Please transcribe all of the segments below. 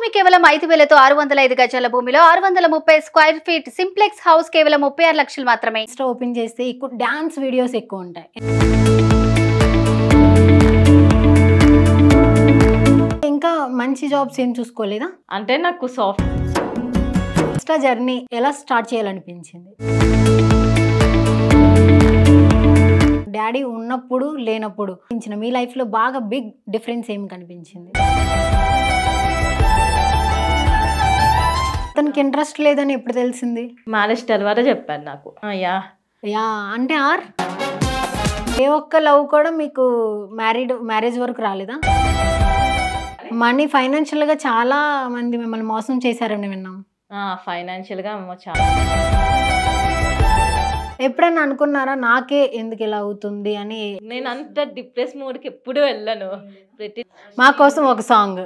భూమి కేవలం 5,000తో 605 గజాల భూమిలో 630 స్క్వేర్ ఫీట్ సింప్లెక్స్ హౌస్ కేవలం 36 లక్షలు మాత్రమే. ఇన్స్టా ఓపెన్ చేస్తే ఎక్కువ డాన్స్ వీడియోస్ ఎక్కువ ఉంటాయి. ఇంకా మంచి జాబ్స్ ఏం చూసుకోలేదా? అంటే నాకు సాఫ్ట్ ఇన్స్టా జర్నీ ఎలా స్టార్ట్ చేయాలనిపించింది? డాడీ ఉన్నప్పుడు లేనప్పుడు మీ లైఫ్లో బాగా బిగ్ డిఫరెన్స్ ఏమి కనిపించింది? తనకి ఇంట్రెస్ట్ లేదని ఎప్పుడు తెలిసింది? మ్యారేజ్ తర్వాత చెప్పాను నాకు. యా అంటే ఏ ఒక్క లవ్ కూడా మీకు మ్యారేజ్ వరకు రాలేదా? మనీ ఫైనాన్షియల్గా చాలా మంది మిమ్మల్ని మోసం చేశారని విన్నాం. ఫైనాన్షియల్గా చాలా. ఎప్పుడైనా అనుకున్నారా నాకే ఎందుకు ఇలా అవుతుంది అని? నేను అంత డిప్రెస్ మోడ్కి ఎప్పుడు వెళ్ళను. మా కోసం ఒక సాంగ్.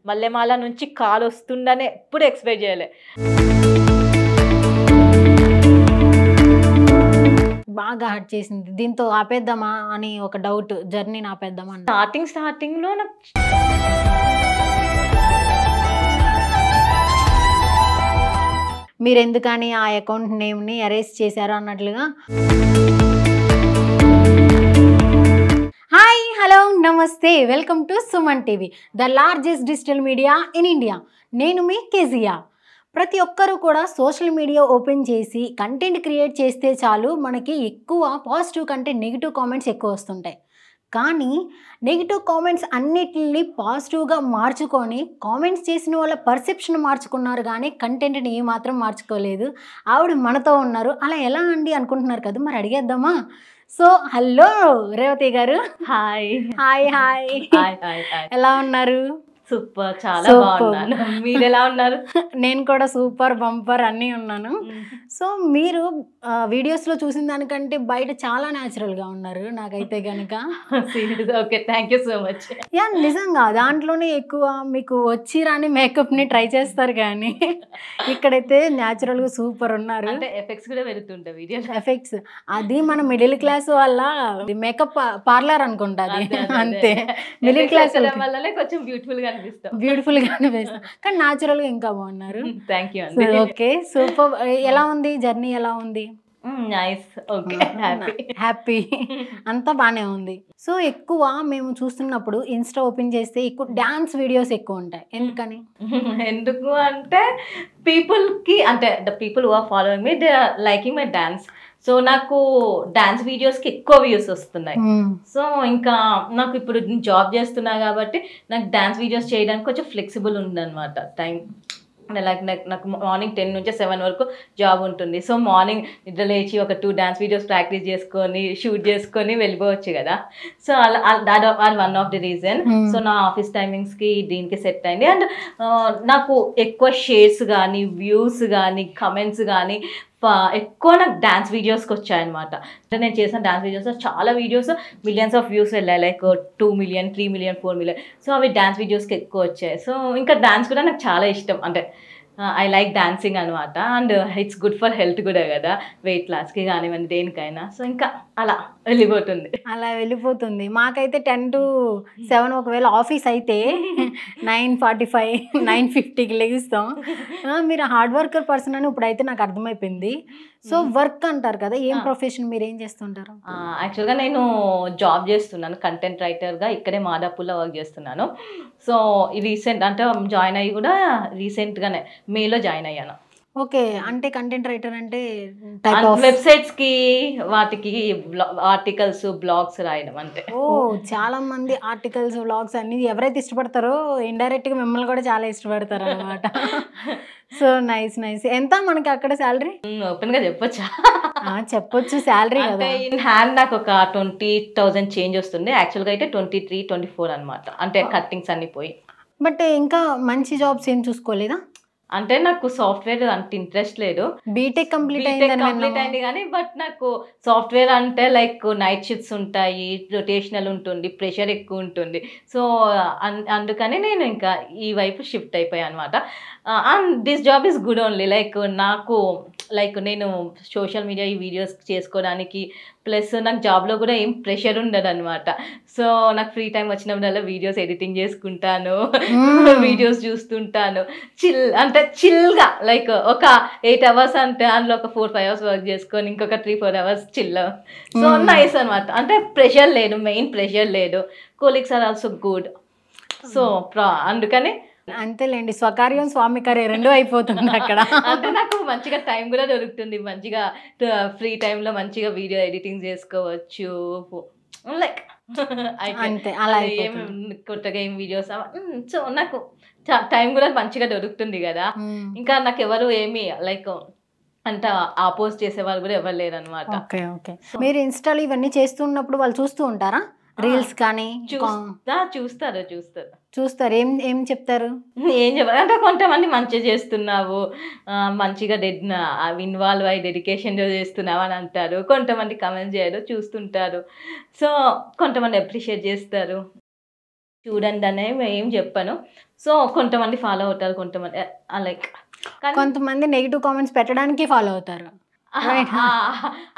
మల్లెమాల నుంచి కాల్ వస్తుండనే ఎప్పుడు ఎక్స్పెక్ట్ చేయలే. బాగా హర్ట్ చేసింది. దీంతో ఆపేద్దామా అని ఒక డౌట్, జర్నీని ఆపేద్దామా అని. స్టార్టింగ్ లో నాకు మీరు ఎందుకని ఆ అకౌంట్ నేమ్ని అరేంజ్ చేశారు అన్నట్లుగా. హాయ్, హలో, నమస్తే, welcome to Suman TV, the largest digital media in India. నేను మీ కేజియా. ప్రతి ఒక్కరూ కూడా సోషల్ మీడియా ఓపెన్ చేసి కంటెంట్ క్రియేట్ చేస్తే చాలు మనకి ఎక్కువ పాజిటివ్ కంటే నెగిటివ్ కామెంట్స్ ఎక్కువ వస్తుంటాయి. కానీ నెగిటివ్ కామెంట్స్ అన్నిటిని పాజిటివ్గా మార్చుకొని కామెంట్స్ చేసిన వాళ్ళ పర్సెప్షన్ మార్చుకున్నారు, కానీ కంటెంట్ని ఏమాత్రం మార్చుకోలేదు. ఆవిడ మనతో ఉన్నారు. అలా ఎలా అండి అనుకుంటున్నారు కదా, మరి అడిగేద్దామా? సో హలో రేవతి గారు. హాయ్ హాయ్ హాయ్ ఎలా ఉన్నారు? సూపర్, చాలా బాగున్నాను. మీరు ఎలా ఉన్నారు? నేను కూడా సూపర్ బంపర్ అన్నీ ఉన్నాను. సో మీరు వీడియోస్లో చూసిన దానికంటే బయట చాలా న్యాచురల్గా ఉన్నారు నాకైతే కనుక. Okay, thank you so much. Yeah, నిజంగా దాంట్లోనే ఎక్కువ మీకు వచ్చి రాని మేకప్ని ట్రై చేస్తారు, కానీ ఇక్కడైతే న్యాచురల్గా సూపర్ ఉన్నారు. అంటే ఎఫెక్ట్స్ కూడా వెళ్తుంటాయి వీడియో. ఎఫెక్ట్స్ అది మన మిడిల్ క్లాస్ వల్ల మేకప్ పార్లర్ అనుకుంటుంది అంతే. మిడిల్ క్లాస్ వల్లనే కొంచెం బ్యూటిఫుల్ గానే వేస్తాం, కానీ న్యాచురల్ గా ఇంకా బాగున్నారు. Thank you. Okay, super. ఎలా ఉంది జర్నీ? ఎలా ఉంది? నైస్, ఓకే, హ్యాపీ, అంతా బాగానే ఉంది. సో ఎక్కువ మేము చూస్తున్నప్పుడు ఇన్స్టా ఓపెన్ చేస్తే ఎక్కువ డాన్స్ వీడియోస్ ఎక్కువ ఉంటాయి. ఎందుకని? ఎందుకు అంటే పీపుల్కి, అంటే the people who are following me, they are liking my dance. So నాకు డాన్స్ వీడియోస్కి ఎక్కువ వ్యూస్ వస్తున్నాయి. సో ఇంకా నాకు ఇప్పుడు జాబ్ చేస్తున్నా కాబట్టి నాకు డాన్స్ వీడియోస్ చేయడానికి కొంచెం ఫ్లెక్సిబుల్ ఉందన్నమాట టైం. నాకు మార్నింగ్ 10 నుంచి 7 వరకు జాబ్ ఉంటుంది. సో మార్నింగ్ నిద్ర లేచి ఒక 2 డాన్స్ వీడియోస్ ప్రాక్టీస్ చేసుకొని షూట్ చేసుకొని వెళ్ళిపోవచ్చు కదా. So that are one of the reason. So నా ఆఫీస్ టైమింగ్స్కి దీనికి సెట్ అయింది. అండ్ నాకు ఎక్కువ షేర్స్ కానీ వ్యూస్ కానీ కమెంట్స్ కానీ ఎక్కువ నాకు డాన్స్ వీడియోస్కి వచ్చాయన్నమాట. అంటే నేను చేసిన డాన్స్ వీడియోస్ చాలా వీడియోస్ మిలియన్స్ ఆఫ్ వ్యూస్ వెళ్ళాయి, like 2 million 3 million 4 million. So అవి డాన్స్ వీడియోస్కి ఎక్కువ వచ్చాయి. సో ఇంకా డాన్స్ కూడా నాకు చాలా ఇష్టం. అంటే ఐ లైక్ డాన్సింగ్ అనమాట. And it's good for health కూడా కదా, వెయిట్ లాస్కి కానివ్వండి దేనికైనా. సో ఇంకా అలా వెళ్ళిపోతుంది. మాకైతే 10 to 7 ఒకవేళ ఆఫీస్ అయితే 9:45 9:50కి లెగిస్తాం. మీరు హార్డ్ వర్కర్ పర్సన్ అని ఇప్పుడైతే నాకు అర్థమైపోయింది. సో వర్క్ అంటారు కదా, ఏం ప్రొఫెషన్, మీరు ఏం చేస్తుంటారు? యాక్చువల్గా నేను జాబ్ చేస్తున్నాను, కంటెంట్ రైటర్గా. ఇక్కడే మాదాపూర్లో వర్క్ చేస్తున్నాను. సో రీసెంట్ అంటే జాయిన్ అయ్యి కూడా రీసెంట్గానే మేలో జాయిన్ అయ్యాను. ఓకే, అంటే కంటెంట్ రైటర్ అంటే వెబ్సైట్స్కి వాటికి ఆర్టికల్స్ బ్లాగ్స్ రాయడం అంటే. ఓ, చాలా మంది ఆర్టికల్స్ బ్లాగ్స్ అన్ని ఎవరైతే ఇష్టపడతారో ఇండైరెక్ట్గా మిమ్మల్ని కూడా చాలా ఇష్టపడతారు అనమాట. So nice. ఎంత మనకి అక్కడ శాలరీ? ఓపెన్ గా చెప్పొచ్చా? చెప్పొచ్చు. శాలరీ అంటే ఇన్ హ్యాండ్ నాకు ఒక 20,000 చేంజ్ వస్తుంది. యాక్చువల్గా అయితే 23-24 అనమాట. అంటే కట్టింగ్స్ అన్ని పోయి. బట్ ఇంకా మంచి జాబ్స్ ఏం చూసుకోలేదా? అంటే నాకు సాఫ్ట్వేర్ అంత ఇంట్రెస్ట్ లేదు. బీటెక్ కంప్లీట్ అయింది కానీ బట్ నాకు సాఫ్ట్వేర్ అంటే లైక్ నైట్ షిఫ్ట్స్ ఉంటాయి, రొటేషనల్ ఉంటుంది, ప్రెషర్ ఎక్కువ ఉంటుంది. సో అందుకని నేను ఇంకా ఈ వైపు షిఫ్ట్ అయిపోయాను అనమాట. And this job is good only. Like నాకు నేను సోషల్ మీడియా ఈ వీడియోస్ చేసుకోవడానికి ప్లస్ నాకు జాబ్లో కూడా ఏం ప్రెషర్ ఉండదు అనమాట. సో నాకు ఫ్రీ టైం వచ్చినప్పుడల్లా వీడియోస్ ఎడిటింగ్ చేసుకుంటాను, వీడియోస్ చూస్తుంటాను. చిల్గా లైక్ ఒక 8 hours అంటే అందులో ఒక 4-5 hours వర్క్ చేసుకొని ఇంకొక 3-4 hours చిల్. సో నైస్ అనమాట. అంటే ప్రెషర్ లేదు, మెయిన్ ప్రెషర్ లేదు. Colleagues are also good. So అందుకని అంతేలేండి, స్వకార్యం స్వామి కార్యం రెండు అయిపోతుంది అక్కడ. అంటే నాకు మంచిగా టైం కూడా దొరుకుతుంది, మంచిగా ఫ్రీ టైంలో మంచిగా వీడియో ఎడిటింగ్ చేసుకోవచ్చు. లైక్ అంతే అలా ఏం కొత్తగా ఏం వీడియోస్. సో నాకు టైం కూడా మంచిగా దొరుకుతుంది కదా. ఇంకా నాకు ఎవరు ఏమి లైక్ అంత ఆపోజ్ చేసే వాళ్ళు కూడా ఎవరు లేరు అనమాట. Okay okay. మీరు ఇన్స్టాలో ఇవన్నీ చేస్తున్నప్పుడు వాళ్ళు చూస్తూ ఉంటారా? రీల్స్ కానీ చూస్తారు. ఏం చెప్తారు? ఏం చెప్పారు అంటే కొంతమంది మంచిగా చేస్తున్నావు, మంచిగా ఇన్వాల్వ్ అయ్యి డెడికేషన్తో చేస్తున్నావు అని అంటారు. కొంతమంది కమెంట్ చేయరు, చూస్తుంటారు. సో కొంతమంది అప్రిషియేట్ చేస్తారు. చూడండి అనే ఏం చెప్పను. సో కొంతమంది ఫాలో అవుతారు, కొంతమంది లైక్ కొంతమంది నెగిటివ్ కామెంట్స్ పెట్టడానికి ఫాలో అవుతారు.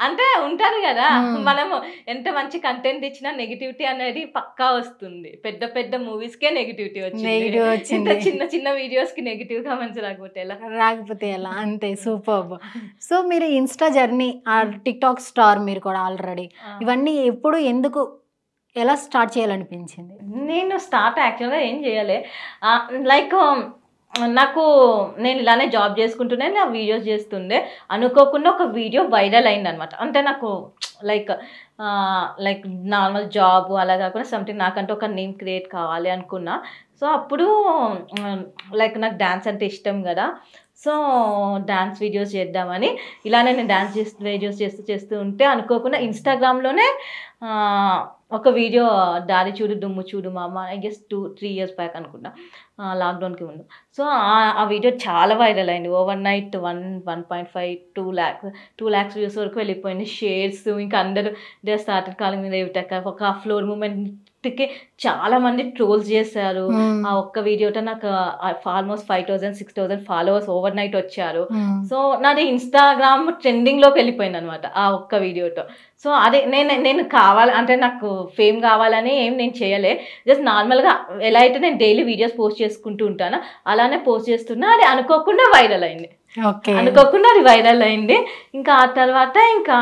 అంటే ఉంటారు కదా, మనము ఎంత మంచి కంటెంట్ ఇచ్చినా నెగిటివిటీ అనేది పక్కా వస్తుంది. పెద్ద పెద్ద మూవీస్ కే నెగిటివిటీ వచ్చింది, చిన్న చిన్న వీడియోస్ కి నెగిటివ్ కామెంట్స్ రాకపోతే ఎలా? అంతే. సూపర్. సో మీరు Insta journey, tick tok star మీరు కూడా ఆల్రెడీ. ఇవన్నీ ఎప్పుడు, ఎందుకు, ఎలా స్టార్ట్ చేయాలనిపించింది? నేను స్టార్ట్ యాక్చువల్గా ఏం చేయాలి, లైక్ నేను ఇలానే జాబ్ చేసుకుంటూనే నా వీడియోస్ చేస్తుండే. అనుకోకుండా ఒక వీడియో వైరల్ అయింది అనమాట. అంటే నాకు లైక్ నార్మల్ జాబ్ అలా కాకుండా సంథింగ్ నాకంటే ఒక నేమ్ క్రియేట్ కావాలి అనుకున్నా. సో అప్పుడు లైక్ నాకు డ్యాన్స్ అంటే ఇష్టం కదా. సో డ్యాన్స్ వీడియోస్ చేద్దామని ఇలానే నేను డ్యాన్స్ వీడియోస్ చేస్తూ ఉంటే అనుకోకుండా ఇన్స్టాగ్రామ్లోనే ఒక వీడియో దారి చూడు దుమ్ము చూడు మామ, ఐ గెస్ 2-3 years బ్యాక్ అనుకుంటా, లాక్డౌన్కి ముందు. సో ఆ వీడియో చాలా వైరల్ అయింది. ఓవర్ నైట్ 1.5-2 lakhs వ్యూస్ వరకు వెళ్ళిపోయింది. షేర్స్, ఇంకా అందరూ దే స్టార్టెడ్ కాలింగ్ మీ రేవిటక్క. ఒక ఫ్లోర్ మూమెంట్కి చాలా మంది ట్రోల్స్ చేశారు. ఆ ఒక్క వీడియోతో నాకు ఆల్మోస్ట్ 5,000-6,000 ఫాలోవర్స్ ఓవర్ నైట్ వచ్చారు. సో నాది ఇన్స్టాగ్రామ్ ట్రెండింగ్లోకి వెళ్ళిపోయింది అనమాట ఆ ఒక్క వీడియోతో. సో అదే నేను కావాలి అంటే నాకు ఫేమ్ కావాలని ఏం నేను చేయలే. జస్ట్ నార్మల్గా ఎలా అయితే నేను డైలీ వీడియోస్ పోస్ట్ చేసుకుంటూ ఉంటానో అలానే పోస్ట్ చేస్తున్నా. అది అనుకోకుండా వైరల్ అయింది. ఇంకా ఆ తర్వాత ఇంకా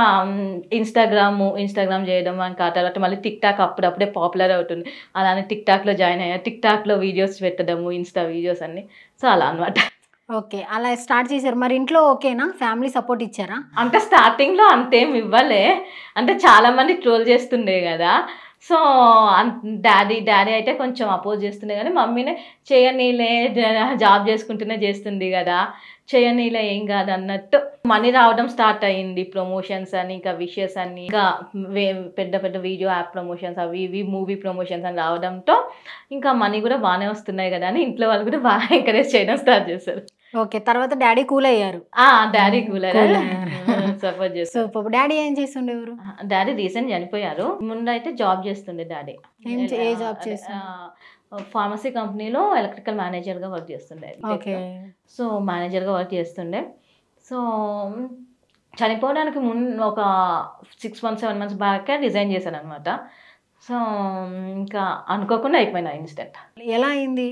ఇన్స్టాగ్రామ్ చేయడం, ఇంకా ఆ తర్వాత మళ్ళీ టిక్ టాక్ అప్పుడప్పుడే పాపులర్ అవుతుంది. అలానే టిక్ టాక్లో జాయిన్ అయ్యా. టిక్ టాక్లో వీడియోస్ పెట్టడము, ఇన్స్టా వీడియోస్ అన్ని. సో అలా అనమాట. ఓకే, అలా స్టార్ట్ చేశారు. మరి ఇంట్లో ఓకేనా? ఫ్యామిలీ సపోర్ట్ ఇచ్చారా? అంటే స్టార్టింగ్లో అంతేం ఇవ్వలే, అంటే చాలా మంది ట్రోల్ చేస్తుండే కదా. సో డాడీ అయితే కొంచెం అపోజ్ చేస్తుండే, కానీ మమ్మీనే చేయనీలే, జాబ్ చేసుకుంటూనే చేస్తుంది కదా, చేయనీలే ఏం కాదు అన్నట్టు. మనీ రావడం స్టార్ట్ అయ్యింది, ప్రమోషన్స్ అని, ఇంకా విషెస్ అని, ఇంకా పెద్ద పెద్ద వీడియో యాప్ ప్రమోషన్స్, అవి ఇవి మూవీ ప్రమోషన్స్ అని రావడంతో ఇంకా మనీ కూడా బాగానే వస్తున్నాయి కదా అని ఇంట్లో వాళ్ళు కూడా బాగా ఎంకరేజ్ చేయడం స్టార్ట్ చేశారు. ఓకే, తర్వాత డాడీ కూల్ అయ్యారు. డాడీ కూల్ అయ్యారు, సపోర్ట్ చేస్తారు. సో డాడీ ఏం చేస్తుండేవారు? డాడీ రీసెంట్ చనిపోయారు. ముందైతే జాబ్ చేస్తుండే డాడీ. ఏ జాబ్ చేస్తారు? ఫార్మసీ కంపెనీలో ఎలక్ట్రికల్ మేనేజర్గా వర్క్ చేస్తుండే. సో మేనేజర్గా వర్క్ చేస్తుండే. సో చనిపోవడానికి ముందు ఒక 6-7 months బ్యాక్ రిజైన్ చేశాను అనమాట. సో ఇంకా అనుకోకుండా అయిపోయినా ఇన్సిడెంట్. ఎలా అయింది?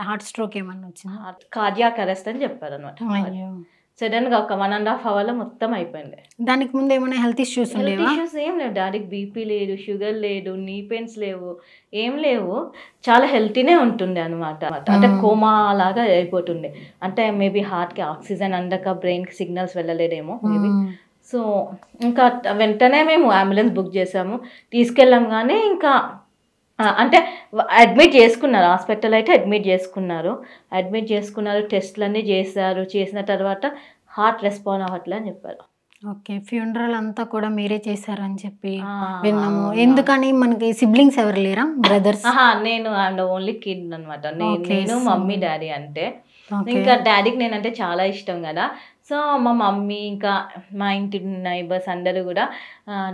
హార్ట్ స్ట్రోక్ ఏమన్నా వచ్చింది? కార్డియాక్ అరెస్ట్ అని చెప్పారు అనమాట. సడన్గా ఒక 1.5 hours మొత్తం అయిపోయింది. దానికి ముందు ఏమైనా హెల్త్ ఇష్యూస్ ఏం లేవు. డాడీకి బీపీ లేదు, షుగర్ లేదు, నీ పెయిన్స్ లేవు, ఏం లేవు. చాలా హెల్తీనే ఉంటుండే అనమాట. అంటే కోమా లాగా అయిపోతుండే. అంటే మేబీ హార్ట్కి ఆక్సిజన్ అందక బ్రెయిన్కి సిగ్నల్స్ వెళ్ళలేదేమో మేబీ. సో ఇంకా వెంటనే మేము అంబులెన్స్ బుక్ చేసాము, తీసుకెళ్ళాం. కానీ ఇంకా అంటే అడ్మిట్ చేసుకున్నారు, హాస్పిటల్ అయితే అడ్మిట్ చేసుకున్నారు, టెస్ట్లన్నీ చేశారు. చేసిన తర్వాత హార్ట్ రెస్పాండ్ అవ్వట్లే అని చెప్పారు. ఓకే, ఫ్యూనరల్ అంతా కూడా మీరే చేశారని చెప్పి విన్నాము. ఎందుకని? మనకి సిబ్లింగ్స్ ఎవరు లేరా? బ్రదర్స్? నేను ఐఎమ్ ఓన్లీ కిడ్ అనమాట. నేను మమ్మీ డాడీ అంటే. ఇంకా డాడీకి నేనంటే చాలా ఇష్టం కదా. సో మా మమ్మీ ఇంకా మా ఇంటి నైబర్స్ అందరూ కూడా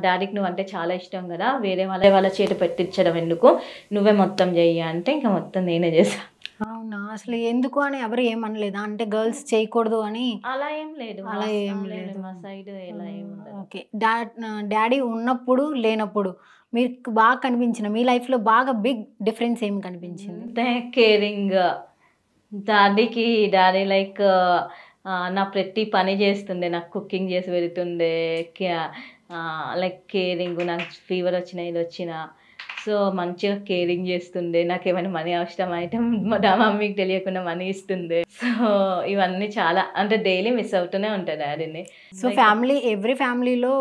డాడీకి నువ్వు అంటే చాలా ఇష్టం కదా, వేరే వాళ్ళ చేతి పెట్టించడం ఎందుకు, నువ్వే మొత్తం చెయ్యి అంటే ఇంకా మొత్తం నేనే చేశాను. అవునా? అసలు ఎందుకు అని ఎవరు ఏమనలేదా, అంటే గర్ల్స్ చేయకూడదు అని? అలా ఏం లేదు, అలా మా ఏం లేదు, లేదు. మా సైడ్ ఎలా ఏం ఉండదు. ఓకే. డాడీ ఉన్నప్పుడు లేనప్పుడు మీకు బాగా కనిపించిన, మీ లైఫ్లో బాగా బిగ్ డిఫరెన్స్ ఏమి కనిపించింది? అంటే కేరింగ్, డాడీ లైక్ నా ప్రతి పని చేస్తుండే, నాకు కుకింగ్ చేసి పెడుతుండే, లైక్ కేరింగ్, నాకు ఫీవర్ వచ్చినా ఇది వచ్చినా సో మంచిగా కేరింగ్ చేస్తుండే, నాకు ఏమైనా మనీ అవసరం అయితే మా మమ్మీకి తెలియకుండా మనీ ఇస్తుండే. సో ఇవన్నీ చాలా అంటే డైలీ మిస్ అవుతూనే ఉంటాయి డాడీని. సో ఫ్యామిలీ, ఎవ్రీ ఫ్యామిలీలో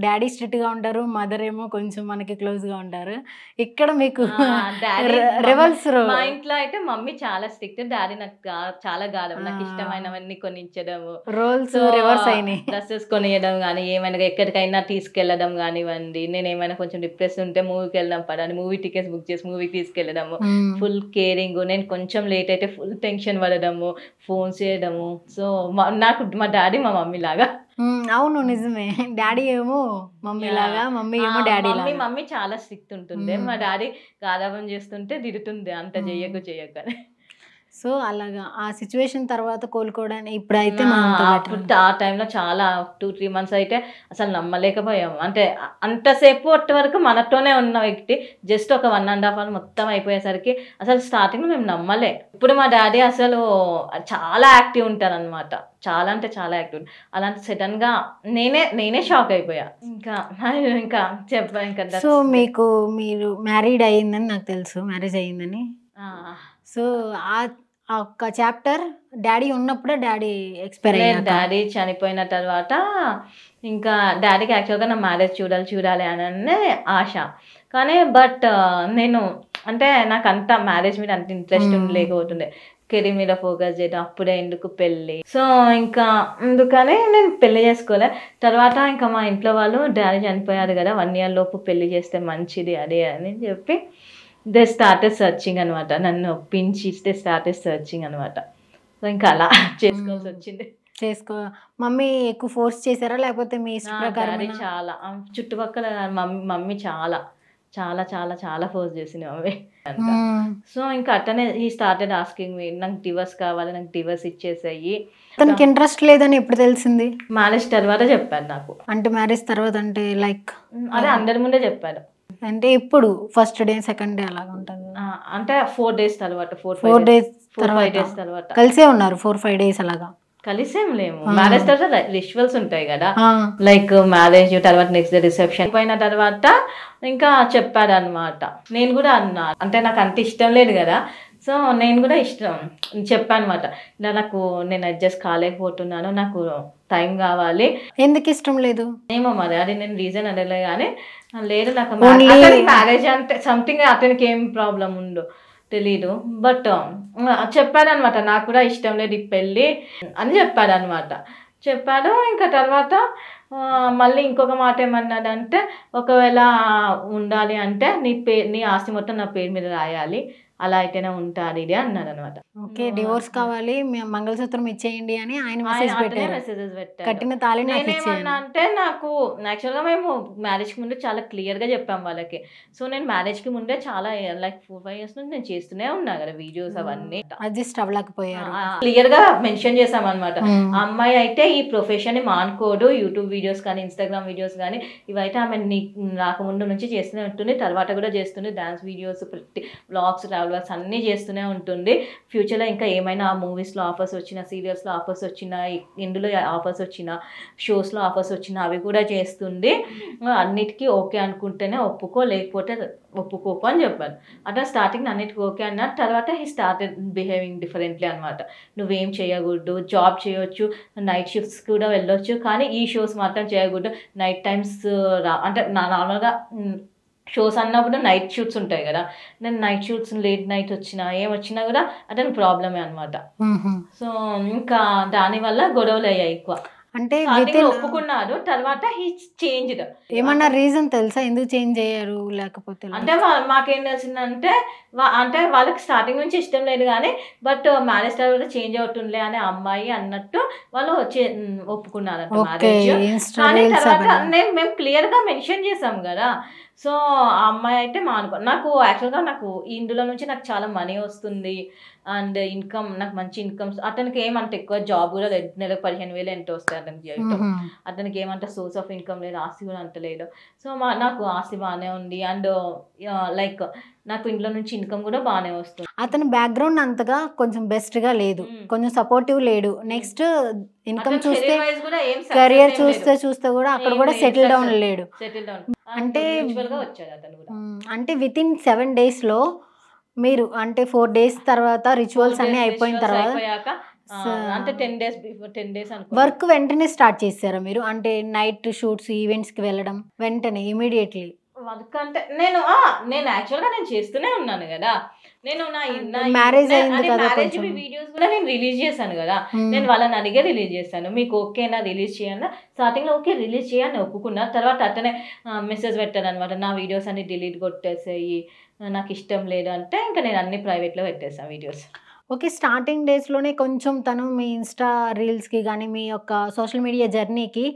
డాడీ స్ట్రిక్ట్గా ఉంటారు, మదర్ ఏమో కొంచెం మనకి క్లోజ్గా ఉంటారు. ఇక్కడ మీకు రివర్స్. మా ఇంట్లో అయితే మమ్మీ చాలా స్ట్రిక్ట్, డాడీ నాకు చాలా గారం, నాకు ఇష్టమైనవన్నీ కొనిచ్చడము, రోల్స్ రివర్స్ అయినాయి. డ్రెస్సెస్ కొనియడం కానీ, ఏమైనా ఎక్కడికైనా తీసుకెళ్ళడం కానివ్వండి, నేను ఏమైనా కొంచెం డిప్రెస్ ఉంటే మూవీకి వెళ్ళడం పడాలి, మూవీ టికెట్స్ బుక్ చేసి మూవీకి తీసుకెళ్ళడము, ఫుల్ కేరింగ్. నేను కొంచెం లేట్ అయితే ఫుల్ టెన్షన్ పడడము, ఫోన్ చేయడము. సో నాకు మా డాడీ మా మమ్మీ లాగా. అవును నిజమే, డాడీ ఏమో మమ్మీ లాగా, మమ్మీ ఏమో డాడీ లాగా. మమ్మీ చాలా స్ట్రిక్ట్ ఉంటుండే, మా డాడీ గారాబం చేస్తుంటే తిడుతుండే, అంత చెయ్యకని. సో అలాగా ఆ సిచ్యువేషన్ తర్వాత కోలుకోవడానికి ఇప్పుడైతే ఆ టైంలో చాలా 2-3 months అయితే అసలు నమ్మలేకపోయాము. అంటే అంతసేపు అట్టి వరకు మనతోనే ఉన్న వ్యక్తి జస్ట్ ఒక 1.5 hour మొత్తం అయిపోయేసరికి అసలు స్టార్టింగ్ మేము నమ్మలే. ఇప్పుడు మా డాడీ అసలు చాలా యాక్టివ్ ఉంటారు అనమాట, చాలా అంటే చాలా యాక్టివ్. అలాంటి సడన్ గా నేనే షాక్ అయిపోయా. ఇంకా చెప్పా ఇంకా. సో మీరు మ్యారీడ్ అయ్యిందని నాకు తెలుసు, మ్యారేజ్ అయ్యిందని. సో ఆ ఒక్క చాప్టర్ డాడీ ఉన్నప్పుడే డాడీ ఎక్స్పైర్ అయ్యారు. డాడీ చనిపోయిన తర్వాత ఇంకా డాడీకి యాక్చువల్గా నా మ్యారేజ్ చూడాలి అని ఆశ. కానీ బట్ నేను అంటే నాకు అంత మ్యారేజ్ మీద అంత ఇంట్రెస్ట్ లేకపోతుండే, కెరీర్ మీద ఫోకస్ చేయడం, అప్పుడే ఎందుకు పెళ్ళి. సో ఇంకా అందుకనే నేను పెళ్లి చేసుకోలే. తర్వాత ఇంకా మా ఇంట్లో వాళ్ళు డాడీ చనిపోయారు కదా, 1 year లోపు పెళ్లి చేస్తే మంచిది అదే అని చెప్పి దే స్టార్టెడ్ సర్చింగ్ అనమాట, నన్ను ఒప్పించి దే స్టార్టెడ్ సర్చింగ్ అనమాట. సో ఇంకా అలా చేసుకోవాల్సి వచ్చింది. మమ్మీ ఎక్కువ ఫోర్స్ చేశారా లేకపోతే మీ ఇష్ట ప్రకారం? చాలా చుట్టుపక్కల మమ్మీ చాలా చాలా చాలా చాలా ఫోర్స్ చేసింది మమ్మీ. సో ఇంకా అట్టనే ఈ స్టార్టెడ్ ఆస్కింగ్ మీ, నాకు డివర్స్ కావాలి, నాకు డివర్స్ ఇచ్చేసాయి. తనకి ఇంట్రెస్ట్ లేదని ఎప్పుడు తెలిసింది? మ్యారేజ్ తర్వాత చెప్పాడు నాకు. అంటే మ్యారేజ్ తర్వాత అంటే లైక్ అదే అందరి ముందే చెప్పాడు. అంటే ఇప్పుడు ఫస్ట్ డే సెకండ్ డే అలాగా ఉంటుంది అంటే 4 days తర్వాత, 4 days 5 days తర్వాత కలిసే ఉన్నారు. 4-5 days అలాగా కలిసేం లేము. మ్యారేజ్ తర్వాత రిచువల్స్ ఉంటాయి కదా, లైక్ మ్యారేజ్ తర్వాత నెక్స్ట్ డే రిసెప్షన్ అయిపోయిన తర్వాత ఇంకా చెప్పాడు అనమాట. నేను కూడా అన్నా, అంటే నాకు అంత ఇష్టం లేదు కదా, సో నేను కూడా చెప్పాను అనమాట, ఇలా నేను అడ్జస్ట్ కాలేకపోతున్నాను, నాకు టైం కావాలి. ఎందుకు ఇష్టం లేదు ఏమో మరి, అది నేను రీజన్ అడగలే కానీ లేదు, నాకు మ్యారేజ్ అంటే సంథింగ్ అతనికి ఏం ప్రాబ్లం ఉందో తెలీదు. బట్ చెప్పాడనమాట, నాకు కూడా ఇష్టం లేదు ఈ పెళ్ళి అని చెప్పాడనమాట. చెప్పాడు. ఇంకా తర్వాత మళ్ళీ ఇంకొక మాట ఏమన్నాడంటే, ఒకవేళ ఉండాలి అంటే నీ ఆస్తి మొత్తం నా పేరు మీద రాయాలి, అలా అయితేనే ఉంటారు ఇది అన్నాడు అనమాట. ఓకే, డివోర్స్ కావాలి, మంగళసూత్రం ఇచ్చేయండి అని ఆయన మెసేజెస్ పెట్టారు. కట్టిన తాళి నేనేమన్నా అంటే, నాకు యాక్చువల్గా మేము మ్యారేజ్ కి ముందు చాలా క్లియర్ గా చెప్పాం వాళ్ళకి. సో నేను మ్యారేజ్ కి ముందే చాలా లైక్ 4-5 years నుంచి నేను చేస్తూనే ఉన్నా కదా వీడియోస్ అవన్నీ, అడ్జస్ట్ అవ్వలేకపోయారు. క్లియర్ గా మెన్షన్ చేసాం అనమాట. అమ్మాయి అయితే ఈ ప్రొఫెషన్ ని మానుకోడు, యూట్యూబ్ వీడియోస్ కానీ ఇన్స్టాగ్రామ్ వీడియోస్ కానీ ఇవైతే ఆమె రాకముందు నుంచి చేస్తూనే ఉంటుంది, తర్వాత కూడా చేస్తుంది. Dance videos, vlogs, travel vlogs అన్నీ చేస్తూనే ఉంటుంది. ఫ్యూచర్లో ఇంకా ఏమైనా మూవీస్లో ఆఫర్స్ వచ్చినా, సీరియల్స్లో ఆఫర్స్ వచ్చినా, ఇందులో ఆఫర్స్ వచ్చినా, షోస్లో ఆఫర్స్ వచ్చినా అవి కూడా చేస్తుంది. అన్నిటికీ ఓకే అనుకుంటేనే ఒప్పుకో, లేకపోతే ఒప్పుకోకు అని చెప్పాను. అట్లా స్టార్టింగ్ అన్నిటికీ ఓకే అన్నారు. తర్వాత హీ స్టార్టెడ్ బిహేవింగ్ డిఫరెంట్లీ అనమాట. నువ్వేం చేయకూడదు, జాబ్ చేయొచ్చు, నైట్ షిఫ్ట్స్ కూడా వెళ్ళొచ్చు, కానీ ఈ షోస్ మాత్రం చేయకూడదు. నైట్ టైమ్స్ అంటే నార్మల్గా షోస్ అన్నప్పుడు నైట్ షూట్స్ ఉంటాయి కదా, నేను నైట్ షూట్స్ లేట్ నైట్ వచ్చినా ఏమొచ్చినా కూడా అతను ప్రాబ్లమే అనమాట. సో ఇంకా దానివల్ల గొడవలు అయ్యాయి ఎక్కువ. అంటే ఒప్పుకున్నారు, తర్వాత హీ చేంజ్డ్. ఏమన్నా రీజన్ తెలుసా ఎందుకు చేంజ్ అయ్యారు? లేకపోతే అంటే మాకేం తెలిసిందంటే, అంటే వాళ్ళకి స్టార్టింగ్ నుంచి ఇష్టం లేదు కానీ బట్ మ్యారేజ్ తర్వాత చేంజ్ అవుతుందిలే అనే అమ్మాయి అన్నట్టు వాళ్ళు ఒప్పుకున్నారంట మ్యారేజ్. కానీ తర్వాత మేము క్లియర్ గా మెన్షన్ చేసాం కదా, సో ఆ అమ్మాయి అయితే నాకు యాక్చువల్గా నాకు ఇందులో నుంచి నాకు చాలా మనీ వస్తుంది అండ్ ఇన్కమ్, నాకు మంచి ఇన్కమ్స్. అతనికి ఏమంటే ఎక్కువ జాబ్ కూడా లేదు, నెలకు 15,000 ఎంత వస్తాయి అతనికి జీవితం. అతనికి ఏమంటే సోర్స్ ఆఫ్ ఇన్కమ్ లేదు, ఆస్తి కూడా అంత లేదు. సో నాకు ఆస్తి బాగానే ఉంది అండ్ లైక్ నాకు ఇంట్లో నుంచి ఇన్కమ్ కూడా బాగానే వస్తుంది. అతని బ్యాక్గ్రౌండ్ అంతగా కొంచెం బెస్ట్ గా లేదు, కొంచెం సపోర్టివ్ లేడు. నెక్స్ట్ ఇన్కమ్ చూస్తే, కెరియర్ చూస్తే కూడా అక్కడ కూడా సెటిల్ డౌన్ లేడు. అంటే వచ్చాడు అతను కూడా. అంటే విత్ ఇన్ 7 days లో మీరు అంటే 4 days తర్వాత రిచువల్స్ అన్ని అయిపోయిన తర్వాత అంటే 10 days వర్క్ వెంటనే స్టార్ట్ చేశారా మీరు? అంటే నైట్ షూట్స్, ఈవెంట్స్ కి వెళ్ళడం వెంటనే ఇమీడియట్లీ వర్క్ అంటే నేను యాక్చువల్ గా నేను చేస్తూనే ఉన్నాను కదా. నేను మ్యారేజ్ వీడియోస్ కూడా నేను రిలీజ్ చేశాను కదా. నేను వాళ్ళని అడిగే రిలీజ్ చేశాను, మీకు ఓకేనా రిలీజ్ చేయన్నా. స్టార్టింగ్ లో ఓకే రిలీజ్ చేయని ఒప్పుకున్నా. తర్వాత అతనే మెసేజ్ పెట్టాను అనమాట, నా వీడియోస్ అన్ని డిలీట్ కొట్టేసాయి, నాకు ఇష్టం లేదు అంటే. ఇంకా నేను అన్ని ప్రైవేట్ లో పెట్టేసాను వీడియోస్. ఓకే, స్టార్టింగ్ డేస్లోనే కొంచెం తను మీ ఇన్స్టా రీల్స్కి కానీ మీ యొక్క సోషల్ మీడియా జర్నీకి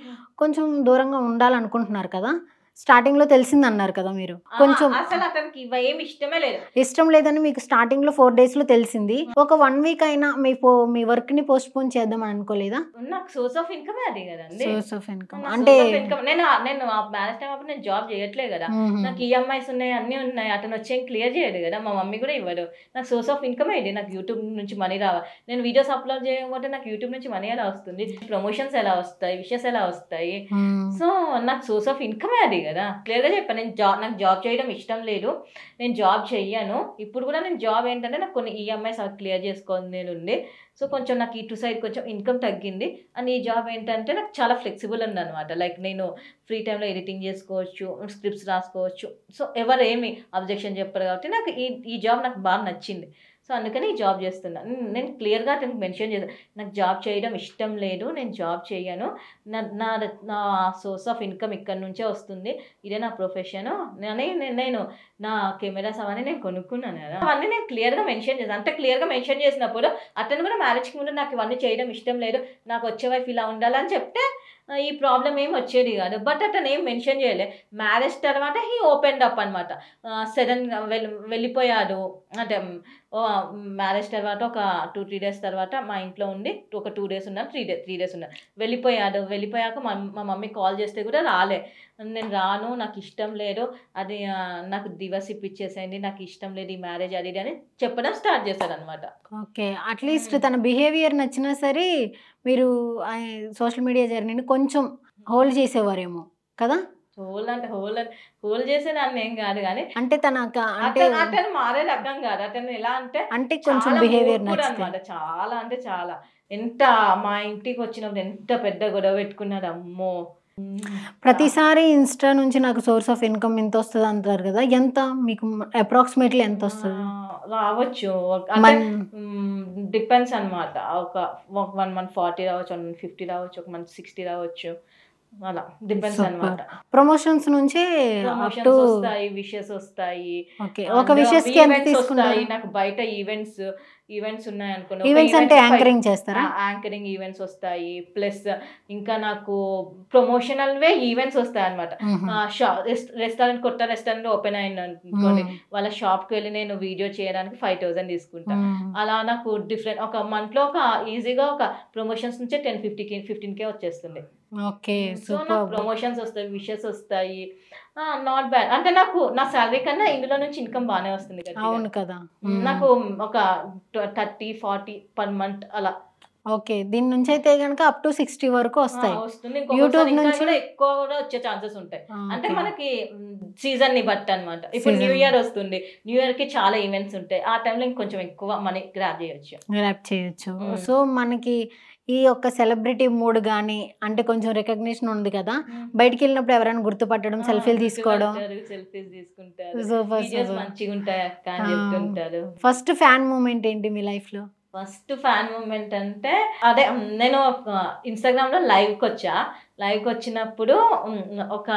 కొంచెం దూరంగా ఉండాలనుకుంటున్నారు కదా. స్టార్టింగ్ లో తెలిసింది అన్నారు కదా మీరు, కొంచెం అసలు అతనికి ఏమి ఇష్టం లేదని మీకు స్టార్టింగ్ లో 4 days లో తెలిసింది. ఒక 1 week అయినా మీ వర్క్ ని పోస్ట్ పోన్ చేద్దాం అని అనుకోలేదా? నాకు సోర్స్ ఆఫ్ ఇన్కమ్ అది కదండి. సోర్స్ ఆఫ్ ఇన్కమ్ అంటే నేను మ్యారేజ్ టైం అప్పుడు నేను జాబ్ చేయట్లేదు కదా. నాకు ఈఎంఐస్ ఉన్నాయి, అన్ని ఉన్నాయి. అతను వచ్చి క్లియర్ చేయడు కదా, మా మమ్మీ కూడా ఇవ్వడు. నాకు సోర్స్ ఆఫ్ ఇన్కమ్ ఇది. నాకు యూట్యూబ్ నుంచి మనీ రావాలి. నేను వీడియోస్ అప్లోడ్ చేయకపోతే నాకు యూట్యూబ్ నుంచి మనీ ఎలా వస్తుంది, ప్రమోషన్స్ ఎలా వస్తాయి, విషెస్ ఎలా వస్తాయి. సో నాకు సోర్స్ ఆఫ్ ఇన్కమ్ అది కదా. క్లియర్గా చెప్పాను, నాకు జాబ్ చేయడం ఇష్టం లేదు, నేను జాబ్ చెయ్యను. ఇప్పుడు కూడా నేను జాబ్ ఏంటంటే నాకు కొన్ని ఈఎంఐస్ క్లియర్ చేసుకోవాలి నేను ఉంది. సో కొంచెం నాకు ఇటు సైడ్ కొంచెం ఇన్కమ్ తగ్గింది. అండ్ ఈ జాబ్ ఏంటంటే నాకు చాలా ఫ్లెక్సిబుల్ ఉంది అనమాట. లైక్ నేను ఫ్రీ టైంలో ఎడిటింగ్ చేసుకోవచ్చు, స్క్రిప్ట్స్ రాసుకోవచ్చు. సో ఎవరు ఏమి అబ్జెక్షన్ చెప్పరు కాబట్టి నాకు ఈ జాబ్ నాకు బాగా నచ్చింది. సో అందుకని ఈ జాబ్ చేస్తున్నాను. నేను క్లియర్గా అతనికి మెన్షన్ చేశాను, నాకు జాబ్ చేయడం ఇష్టం లేదు, నేను జాబ్ చేయను, నా సోర్స్ ఆఫ్ ఇన్కమ్ ఇక్కడ నుంచే వస్తుంది, ఇదే నా ప్రొఫెషన్. నేను నా కెమెరాస్ అవన్నీ నేను కొనుక్కున్నాను కదా, అవన్నీ నేను క్లియర్గా మెన్షన్ చేశాను. అంత క్లియర్గా మెన్షన్ చేసినప్పుడు అతను కూడా మ్యారేజ్కి ముందు నాకు ఇవన్నీ చేయడం ఇష్టం లేదు, నాకు వచ్చే వైఫ్ ఇలా ఉండాలని చెప్తే ఈ ప్రాబ్లం ఏం వచ్చేది కాదు. బట్ అతను ఏం మెన్షన్ చేయలే. మ్యారేజ్ తర్వాత హీ ఓపెన్ అప్ అనమాట. సడన్గా వెళ్ళిపోయాడు. అంటే మ్యారేజ్ తర్వాత ఒక 2-3 days తర్వాత మా ఇంట్లో ఉండి ఒక 2 days ఉన్నాను, 3 days ఉన్నాను. వెళ్ళిపోయాక మా మమ్మీ కాల్ చేస్తే కూడా రాలే. నేను రాను, నాకు ఇష్టం లేదు, అది నాకు డివోర్స్ ఇప్పించేసేయండి, నాకు ఇష్టం లేదు ఈ మ్యారేజ్ అది అని చెప్పడం స్టార్ట్ చేశాడు అనమాట. ఓకే, అట్లీస్ట్ తన బిహేవియర్ నచ్చినా సరే మీరు సోషల్ మీడియా జర్నీని కొంచెం హోల్డ్ చేసేవారేమో కదా. హోల్ చేసేదాన్ని ఏం కాదు కానీ అంటే అతను మారే రకం కాదు. అతను ఎలా అంటే కొంచెం బిహేవియర్ అనమాట, చాలా అంటే చాలా. ఎంత మా ఇంటికి వచ్చినప్పుడు ఎంత పెద్ద గొడవ పెట్టుకున్నాడు అమ్మో. ప్రతిసారి ఇన్స్టా నుంచి నాకు సోర్స్ ఆఫ్ ఇన్కమ్ ఎంత వస్తుంది అంటారు కదా, ఎంత మీకు అప్రాక్సిమేట్లీ ఎంత వస్తుంది? రావచ్చు, డిపెండ్స్ అనమాట. ఒక 1 month 40 రావచ్చు, 1 month 50 రావచ్చు, 1 month 60 రావచ్చు, అలా డిపెండ్స్ అన్నమాట. ప్రమోషన్స్ నుంచి వస్తాయి, విషెస్ వస్తాయి. ఒక విషెస్ కి ఎంత తీసుకుంటారు? నాకు బయట ఈవెంట్స్ ఉన్నాయి అనుకోండి. ఈవెంట్స్ అంటే యాంకరింగ్ చేస్తారా? యాంకరింగ్ ఈవెంట్స్ వస్తాయి. ప్లస్ ఇంకా నాకు ప్రమోషనల్ వే ఈవెంట్స్ వస్తాయి అనమాట. రెస్టారెంట్, కొత్త రెస్టారెంట్ ఓపెన్ అయింది అనుకోండి, వాళ్ళ షాప్ కి వెళ్ళి నేను వీడియో చేయడానికి 5,000 తీసుకుంటాను. అలా నాకు డిఫరెంట్ ఒక మంత్ లో ఒక ఈజీగా ఒక ప్రమోషన్స్ నుంచే 10-15K వచ్చేస్తుంది. ఓకే, సో నాకు ప్రమోషన్స్ వస్తాయి, విషెస్ వస్తాయి. Not bad. అంటే నాకు నా శాలరీ కన్నా ఇందులో నుంచి ఇన్కమ్ బాగానే వస్తుంది కదా. అవును కదా, నాకు ఒక 30-40 per month అలా. ఓకే, దీని నుంచి అయితే కనుక అప్ టు 60 వరకు వస్తాయి. యూట్యూబ్ నుంచి కూడా ఎక్కువ కూడా వచ్చే ఛాన్సెస్ ఉంటాయి. అంటే మనకి సీజన్ ని బట్టి అనమాట. ఇప్పుడు న్యూ ఇయర్ వస్తుంది, న్యూ ఇయర్ కి చాలా ఈవెంట్స్ ఉంటాయి. ఆ టైంలో ఇంకొంచెం ఎక్కువ మనీ గ్రాప్ చేయొచ్చు. సో మనకి ఈ యొక్క సెలబ్రిటీ మూడ్ కానీ అంటే కొంచెం రికగ్నిషన్ ఉంది కదా, బయటికి వెళ్ళినప్పుడు ఎవరైనా గుర్తుపట్టడం, సెల్ఫీలు తీసుకోవడం. ఫస్ట్ ఫ్యాన్ మూమెంట్ ఏంటి మీ లైఫ్ లో? ఫస్ట్ ఫ్యాన్ మూమెంట్ అంటే అదే, నేను ఇన్స్టాగ్రామ్ లో లైవ్కి వచ్చినప్పుడు ఒక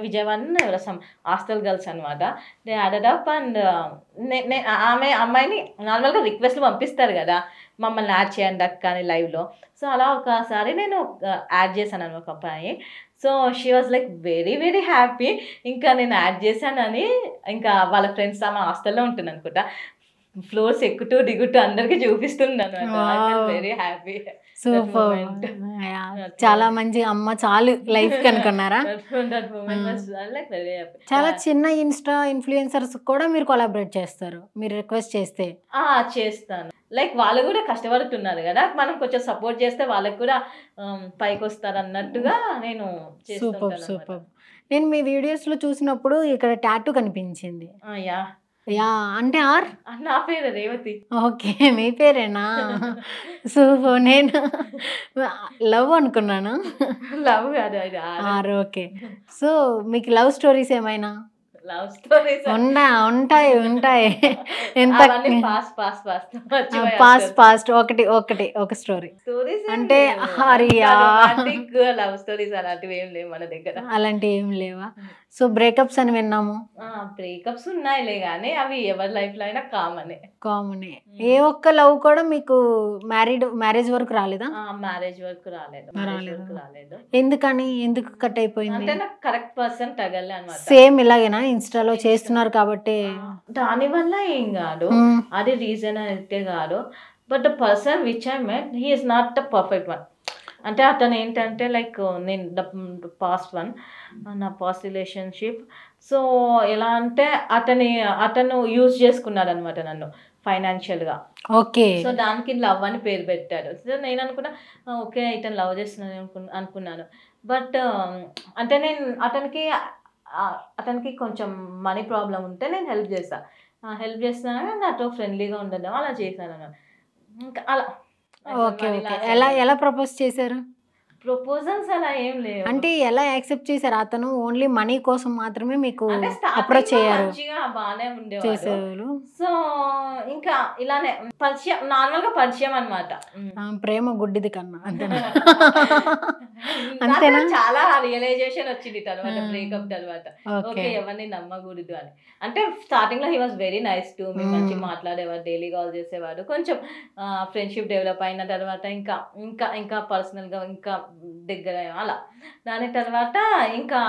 విజయవాడ సమ్ హాస్టల్ గర్ల్స్ అనమాట. దే యాడెడ్ అప్ అండ్ ఆమె అమ్మాయిని నార్మల్గా రిక్వెస్ట్లు పంపిస్తారు కదా, మమ్మల్ని యాడ్ చేయండి అక్క అని లైవ్లో. సో అలా ఒకసారి నేను యాడ్ చేశాను అని ఒక అబ్బాయి. So she was like very very happy. ఇంకా నేను యాడ్ చేశానని ఇంకా వాళ్ళ ఫ్రెండ్స్ ఆమె హాస్టల్లో ఉంటుంది అనుకుంటా, ఫ్లోర్స్ ఎక్కుతూ దిగుతూ అందరికి చూపిస్తున్నాను. Very happy. సూపర్. చాలా మంచి అమ్మ చాలు లైఫ్ కి అనుకున్నారా? చాలా చిన్న ఇన్స్టా ఇన్ఫ్లుయెన్సర్స్ కూడా మీరు కొలాబరేట్ చేస్తారు మీరు రిక్వెస్ట్ చేస్తే? చేస్తాను. లైక్ వాళ్ళు కూడా కష్టపడుతున్నారు కదా, మనం కొంచెం సపోర్ట్ చేస్తే వాళ్ళకి కూడా పైకి వస్తారు అన్నట్టుగా నేను సూపర్ సూపర్. నేను మీ వీడియోస్ లో చూసినప్పుడు ఇక్కడ టాటూ కనిపించింది. యా అంటే నా పేరు రేవతి. ఓకే, మీ పేరేనా? సూపర్. నేను లవ్ అనుకున్నాను. లవ్ కాదు ఆర్. ఓకే. సో మీకు లవ్ స్టోరీస్ ఏమైనా? లవ్ స్టోరీస్ ఉంటాయి ఉంటాయి. ఎంత పాస్ట్ ఒకటి ఒక స్టోరీ అంటే లవ్ స్టోరీస్ అలాంటివి ఏం లేవు మన దగ్గర. అలాంటివి ఏం లేవా? సో బ్రేకప్స్ అని విన్నాము. బ్రేకప్స్ ఉన్నాయిలే కానీ అవి ఎవరి లైఫ్ లో అయినా కామనే. ఏ ఒక్క లవ్ కూడా మీకు మ్యారేజ్ వరకు రాలేదా? మ్యారేజ్ వరకు రాలేదు. ఎందుకని? ఎందుకు కట్ అయిపోయింది? అంటే నాకు కరెక్ట్ పర్సన్ తగలే అన్నమాట. సేమ్ ఇలాగేనా? ఇన్స్టాలో చేస్తున్నారు కాబట్టి దాని వల్ల ఏం కాదు, అది రీజన్ అయితే కాదు. But the person which I met he is not the perfect one. అంటే అతను ఏంటంటే లైక్ నేను నా పాస్ట్ రిలేషన్షిప్. సో ఎలా అంటే అతను యూజ్ చేసుకున్నాడు అనమాట నన్ను ఫైనాన్షియల్గా. ఓకే. సో దానికి లవ్ అని పేరు పెట్టాడు. సో నేను అనుకున్నా ఓకే ఇతను లవ్ చేస్తున్నాను అనుకున్నాను. బట్ అంటే నేను అతనికి కొంచెం మనీ ప్రాబ్లం ఉంటే నేను హెల్ప్ చేస్తాను నాతో ఫ్రెండ్లీగా ఉండడం అలా చేశాను అన్నమాట. ఇంకా అలా. ఓకే. ఎలా ప్రపోజ్ చేశారు? ప్రపోజల్స్ అలా ఏం లేవు. అంటే ఎలా యాక్సెప్ట్ చేశారు? అతను ఓన్లీ మనీ కోసం మాత్రమే మీకు అప్రోచ్ అయ్యారు? బాగానే ఉండేవారు. సో ఇంకా ఇలానే పరిచయం, నార్మల్ గా పరిచయం అనమాట. ప్రేమ గుడ్డిది కన్నా అంతేనా? చాలా రియలైజేషన్ వచ్చింది తర్వాత బ్రేకప్ తర్వాత. ఓకే ఎవరిని నమ్మకూడదు అని. అంటే స్టార్టింగ్ లో he was very nice to me, మంచి మాట్లాడేవాడు, డైలీ కాల్ చేసేవాడు. కొంచెం ఫ్రెండ్షిప్ డెవలప్ అయిన తర్వాత ఇంకా పర్సనల్ గా ఇంకా దగ్గర అలా. దాని తర్వాత ఇంకా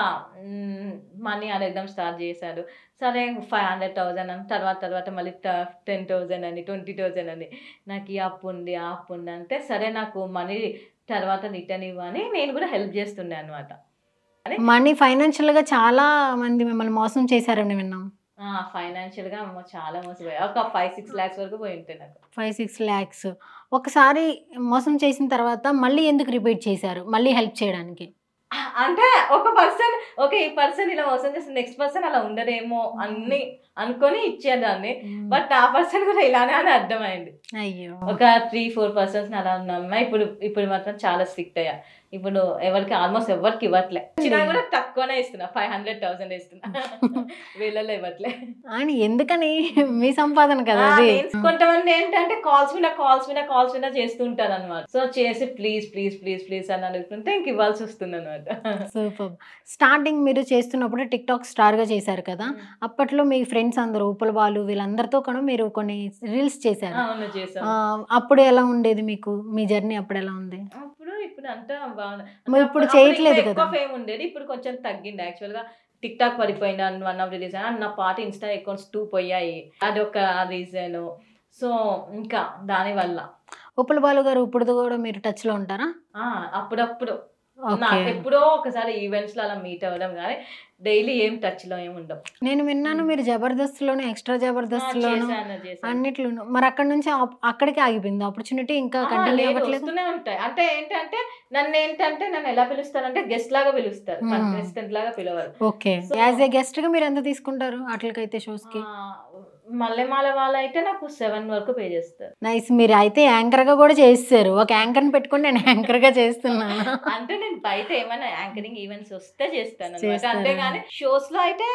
మనీ అడగడం స్టార్ట్ చేశాడు. సరే 500,000 అని, తర్వాత మళ్ళీ 10,000 అని, 20,000 అని. నాకు ఈ అప్పు ఉంది ఆ అప్పు ఉంది అంటే సరే నాకు మనీ తర్వాత రిటర్న్ ఇవ్వని నేను కూడా హెల్ప్ చేస్తుండే అనమాట. మనీ ఫైనాన్షియల్ గా చాలా మంది మిమ్మల్ని మోసం చేశారని విన్నాం. ఫైనాన్షియల్ గా చాలా మోసపోయా. ఒక 5-6 lakhs వరకు పోయి ఉంటాయి నాకు. 5-6 lakhs ఒకసారి మోసం చేసిన తర్వాత మళ్ళీ ఎందుకు రిపీట్ చేశారు? మళ్ళీ హెల్ప్ చేయడానికి? అంటే ఈ పర్సన్ ఇలా మోసం చేస్తే నెక్స్ట్ పర్సన్ అలా ఉండదేమో అన్ని అనుకొని ఇచ్చేదాన్ని. బట్ ఆ పర్సన్ కూడా ఇలానే అని అర్థమైంది. అయ్యో. ఒక 3-4 persons అలా ఉన్నామ్మా. ఇప్పుడు మాత్రం చాలా స్ట్రిక్ట్ అయ్యా. ఇప్పుడు ఆల్మోస్ట్ ఎవరికి ఇవ్వట్లే. చిన్న కూడా తక్కువనే ఇస్తున్నా, 500,000 ఇస్తున్నా. వీళ్ళలో ఇవ్వట్లే. అని ఎందుకని? మీ సంపాదన కదా. కొంతమంది ఏంటంటే కాల్స్ మీద చేస్తుంటారు అనమాట. సో చేసి ప్లీజ్ అని అనుకుంటే ఇంక ఇవ్వాల్సి వస్తుంది అనమాట. సూపర్. స్టార్టింగ్ మీరు చేస్తున్నప్పుడు టిక్ టాక్ స్టార్ గా చేశారు కదా, అప్పట్లో మీ ఫ్రెండ్స్ అందరూ ఉప్పల బాలు వీళ్ళందరితో కూడా మీరు కొన్ని రీల్స్ చేశారు. అప్పుడు ఎలా ఉండేది మీకు? మీ జర్నీ అప్పుడు ఎలా ఉంది? ఇప్పుడు అంతా బాగుంది. ఇప్పుడు చేయట్లేదు కదా. ఫేమ్ ఉండేది, ఇప్పుడు కొంచెం తగ్గింది. యాక్చువల్ గా టిక్ టాక్ పడిపోయింది అని వన్ ఆఫ్ ది రీజన్. నా పాట ఇన్స్టా అకౌంట్స్ 2 పోయాయి, అదొక రీజన్. సో ఇంకా దాని వల్ల. ఉప్పల బాలు గారు ఇప్పుడు కూడా మీరు టచ్ లో ఉంటారా? అప్పుడప్పుడు ఎప్పుడో ఒకసారి ఈవెంట్స్ లో అలా మీట్ అవ్వడం, కానీ డైలీ ఏం టచ్ లో ఏమి ఉండవు. నేను విన్నాను మీరు జబర్దస్త్ లోను, ఎక్స్ట్రా జబర్దస్త్ లోను అన్నిట్లోను. మరి అక్కడ నుంచి అక్కడికి ఆగిపోయింది ఆపర్చునిటీ, ఇంకా కంటిన్యూ అవ్వట్లేదు? ఉంటాయి. అంటే ఏంటంటే నన్ను ఎలా పిలుస్తారంటే గెస్ట్ లాగా పిలుస్తారు, కంటెస్టెంట్ లాగా పిలవరు. ఓకే. యాజ్ ఏ గెస్ట్ గా మీరు ఎంత తీసుకుంటారు అట్లకైతే షోస్ కి? మల్లెమాల వాళ్ళు అయితే నాకు 7 వరకు పే చేస్తారు. నైస్. మీరు అయితే యాంకర్ గా కూడా చేస్తారు. ఒక యాంకర్ ని పెట్టుకుని నేను యాంకర్ గా చేస్తున్నాను. అంటే నేను బయట ఏమైనా యాంకరింగ్ ఈవెంట్స్ వస్తే చేస్తాను, అంతేగాని షోస్ లో అయితే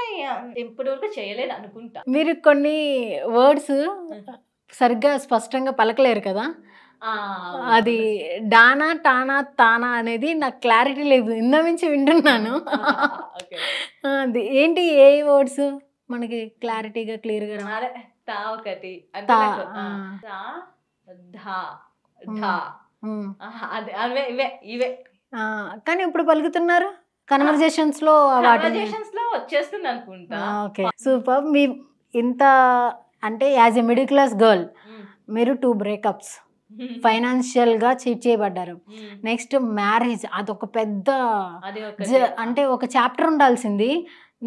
ఇప్పటి వరకు చేయలేదు అనుకుంటా. మీరు కొన్ని వర్డ్స్ సరిగ్గా స్పష్టంగా పలకలేరు కదా, అది డానా టానా తానా అనేది నాకు క్లారిటీ లేదు, ఇందా నుంచి వింటున్నాను. అది ఏంటి, ఏ వర్డ్స్ మనకి క్లారిటీగా క్లియర్గా అదే తా ఒకటి అంటే తా, నాకు, తా, ధా, ధా. అదే అవే ఇవే ఇవే కానీ ఇప్పుడు పలుకుతున్నారు కన్వర్జేషన్స్ లో వాటిని. కన్వర్జేషన్స్ లో వచ్చేస్తుంది అనుకుంటా. Okay, super. మీ ఇంత అంటే as a middle class girl మీరు 2 బ్రేకప్స్, ఫైనాన్షియల్ గా చీట్ చేయబడ్డారు, నెక్స్ట్ మ్యారేజ్, అదొక పెద్ద అది ఒక అంటే ఒక చాప్టర్ ఉండాల్సింది,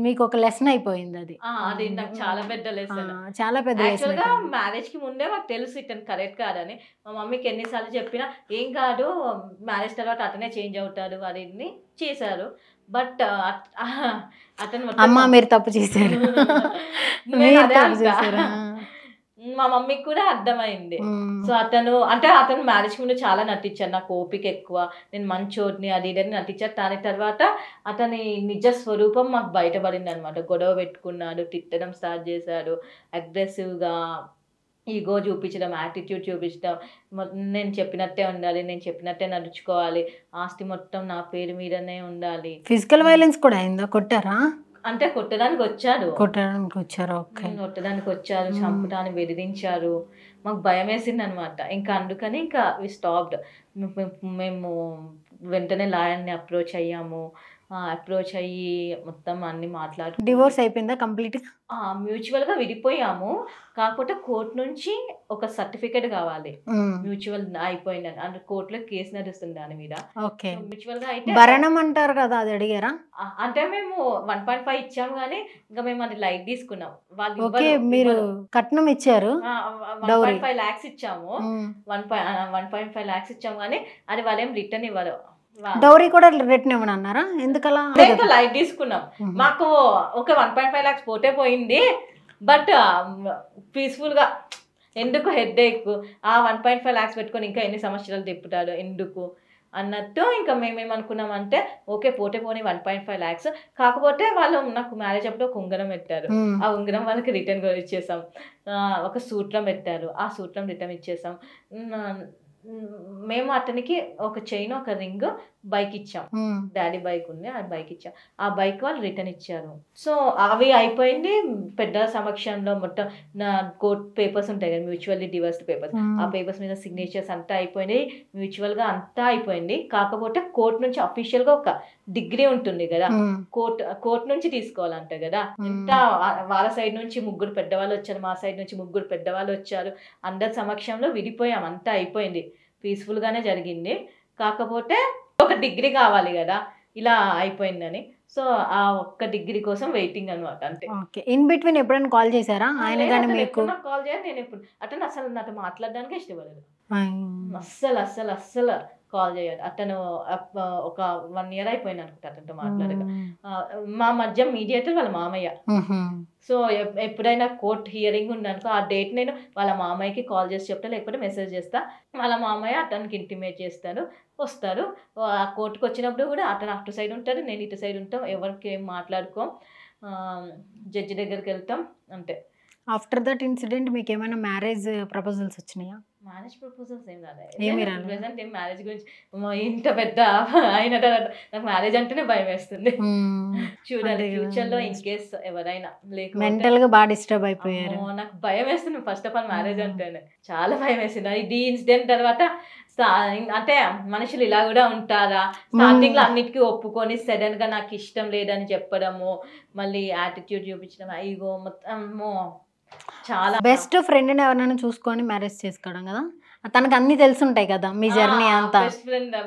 మీకు ఒక లెసన్ అయిపోయింది అది. అది నాకు చాలా పెద్ద లెసన్. చాలా పెద్ద యాక్చువల్ గా మ్యారేజ్ కి ముందే మాకు తెలుసు ఇతను కరెక్ట్ కాదని. మా మమ్మీకి ఎన్నిసార్లు చెప్పినా ఏం కాదు, మ్యారేజ్ తర్వాత అతనే చేంజ్ అవుతాడు అది ఇది చేశారు. బట్ అతను అమ్మ మీరు తప్పు చేశారు, నేను అదే అంటా. మా మమ్మీకి కూడా అర్థమైంది. సో అతను మ్యారేజ్ ముందు చాలా నటించారు, నాకు ఓపిక ఎక్కువ, నేను మంచోడిని అది ఇదని నటించారు. దాని తర్వాత అతని నిజ స్వరూపం మాకు బయటపడింది అనమాట. గొడవ పెట్టుకున్నాడు, తిట్టడం స్టార్ట్ చేశాడు, అగ్రెసివ్గా ఈగో చూపించడం, యాటిట్యూడ్ చూపించడం, నేను చెప్పినట్టే ఉండాలి, నేను చెప్పినట్టే నడుచుకోవాలి, ఆస్తి మొత్తం నా పేరు మీదనే ఉండాలి. ఫిజికల్ వైలెన్స్ కూడా అయిందా? కొట్టారా? అంటే కొట్టడానికి వచ్చారు, కొట్టడానికి వచ్చారు, చంపడానికి బెదిరించారు. మాకు భయం వేసింది అనమాట. ఇంకా అందుకని ఇంకా వి స్టాప్డ్. మేము వెంటనే లాయర్ని అప్రోచ్ అయ్యాము. అప్రోచ్ అయ్యి మొత్తం అన్ని మాట్లాడు. డివోర్స్ అయిపోయిందా కంప్లీట్ గా? మ్యూచువల్ గా విడిపోయాము, కాకపోతే కోర్టు నుంచి ఒక సర్టిఫికేట్ కావాలి మ్యూచువల్ అయిపోయిందని. అంటే కోర్టులో కేసు నడుస్తుంది దాని మీద. ఓకే, మ్యూచువల్ గా అయితే భరణం అంటారు కదా, అది అడిగారా? అంటే మేము 1.5 ఇచ్చాము కానీ ఇంకా మేము అది లైట్ తీసుకున్నాం. వాళ్ళు ఓకే, మీరు కట్నం ఇచ్చారు, 1.5 lakhs ఇచ్చాము, 1.5 lakhs ఇచ్చాము కానీ అది వాళ్ళేం రిటర్న్ ఇవ్వరు. డౌరీ కూడా రిటర్న్ ఇవ్వను అన్నారా? ఎందుకలా? లైట్ తీసుకున్నాం. మాకు ఒక 1.5 lakhs పోతే పోయింది, బట్ పీస్ఫుల్ గా ఎందుకు హెడ్ ఏక్, ఆ 1.5 lakhs పెట్టుకొని ఇంకా ఎన్ని సంవత్సరాలు తిప్పుతాడు ఎందుకు అన్నట్టు ఇంకా మేమేమనుకున్నామంటే ఓకే పోతే పోనీ 1.5 lakhs. కాకపోతే వాళ్ళు నాకు మ్యారేజ్ అప్పుడు ఒక ఉంగరం పెట్టారు, ఆ ఉంగరం వాళ్ళకి రిటర్న్ కూడా ఇచ్చేసాం. ఒక సూత్రం పెట్టారు, ఆ సూత్రం రిటర్న్ ఇచ్చేసాం. మేము అతనికి ఒక చైన్, ఒక రింగ్, బైక్ ఇచ్చాం. డాడీ బైక్ ఉంది, ఆ బైక్ ఇచ్చాం. ఆ బైక్ వాళ్ళు రిటర్న్ ఇచ్చారు. సో అవి అయిపోయింది పెద్ద సమక్షంలో. మొత్తం నా కోర్ట్ పేపర్స్ ఉంటాయి కదా, మ్యూచువల్లీ డివర్స్డ్ పేపర్స్, ఆ పేపర్స్ మీద సిగ్నేచర్స్ అంతా అయిపోయినాయి, మ్యూచువల్ గా అంతా అయిపోయింది. కాకపోతే కోర్ట్ నుంచి అఫీషియల్ గా ఒక డిగ్రీ ఉంటుంది కదా, కోర్ట్ నుంచి తీసుకోవాలంట కదా. ఎంత వాళ్ళ సైడ్ నుంచి 3 పెద్దవాళ్ళు వచ్చారు, మా సైడ్ నుంచి 3 పెద్దవాళ్ళు వచ్చారు. అందరి సమక్షంలో విడిపోయాం, అంతా అయిపోయింది, పీస్ఫుల్ గానే జరిగింది. కాకపోతే ఒక డిగ్రీ కావాలి కదా, ఇలా అయిపోయిందని. సో ఆ ఒక్క డిగ్రీ కోసం వెయిటింగ్ అనమాట, అంతే. ఓకే, ఇన్ బిట్వీన్ ఎప్పుడైనా కాల్ చేశారా ఆయన? కానీ మీకు కాల్ చేయాలి, నేను ఎప్పుడు అతను అసలు నాతో మాట్లాడడానికి ఇష్టపడలేదు, అస్సలు కాల్ చేయాలి. అతను ఒక 1 year అయిపోయింది అనుకుంటా అతనితో మాట్లాడక. మా మధ్య మీడియేటర్ వాళ్ళ మామయ్య. సో ఎప్పుడైనా కోర్ట్ హియరింగ్ ఉందనుకో, ఆ డేట్ నేను వాళ్ళ మామయ్యకి కాల్ చేసి చెప్తా, లేకపోతే మెసేజ్ చేస్తా. వాళ్ళ మామయ్య అతనికి ఇంటిమేట్ చేస్తారు, వస్తారు. ఆ కోర్టుకు వచ్చినప్పుడు కూడా అతను అటు సైడ్ ఉంటాడు, నేను ఇటు సైడ్ ఉంటాం, ఎవరికి ఏం మాట్లాడుకోం, జడ్జి దగ్గరికి వెళ్తాం, అంతే. ఆఫ్టర్ దట్ ఇన్సిడెంట్ మీకు ఏమైనా మ్యారేజ్ ప్రపోజల్స్ వచ్చినాయా? మ్యారేజ్ ప్రపోజల్స్ ఏం ఏమి రాలేదు. ప్రెసెంట్ ఏం మ్యారేజ్ గురించి ఇంత పెద్ద అయిన తర్వాత నాకు మ్యారేజ్ అంటేనే భయం వేస్తుంది. చూడాలి ఫ్యూచర్ లో ఇన్ కేస్ ఎవరైనా లేకపోతే మెంటల్ గా బాగా డిస్టర్బ్ అయిపోయారు. నాకు భయం వేస్తుంది ఫస్ట్ ఆఫ్ ఆల్ మ్యారేజ్ అంటేనే, చాలా భయం వేస్తుంది. ఇది ఇన్సిడెంట్ తర్వాత అంటే మనుషులు ఇలా కూడా ఉంటారా, స్టార్టింగ్ లో అన్నిటికీ ఒప్పుకొని సడన్ గా నాకు ఇష్టం లేదని చెప్పడము, మళ్ళీ యాటిట్యూడ్ చూపించడం, ఈగో మొత్తము. చాలా బెస్ట్ ఫ్రెండ్ ఎవరైనా చూసుకొని మ్యారేజ్ చేసుకోవడం కదా, తనకు అన్ని తెలుసుంటాయి కదా మీ జర్నీ అంతా.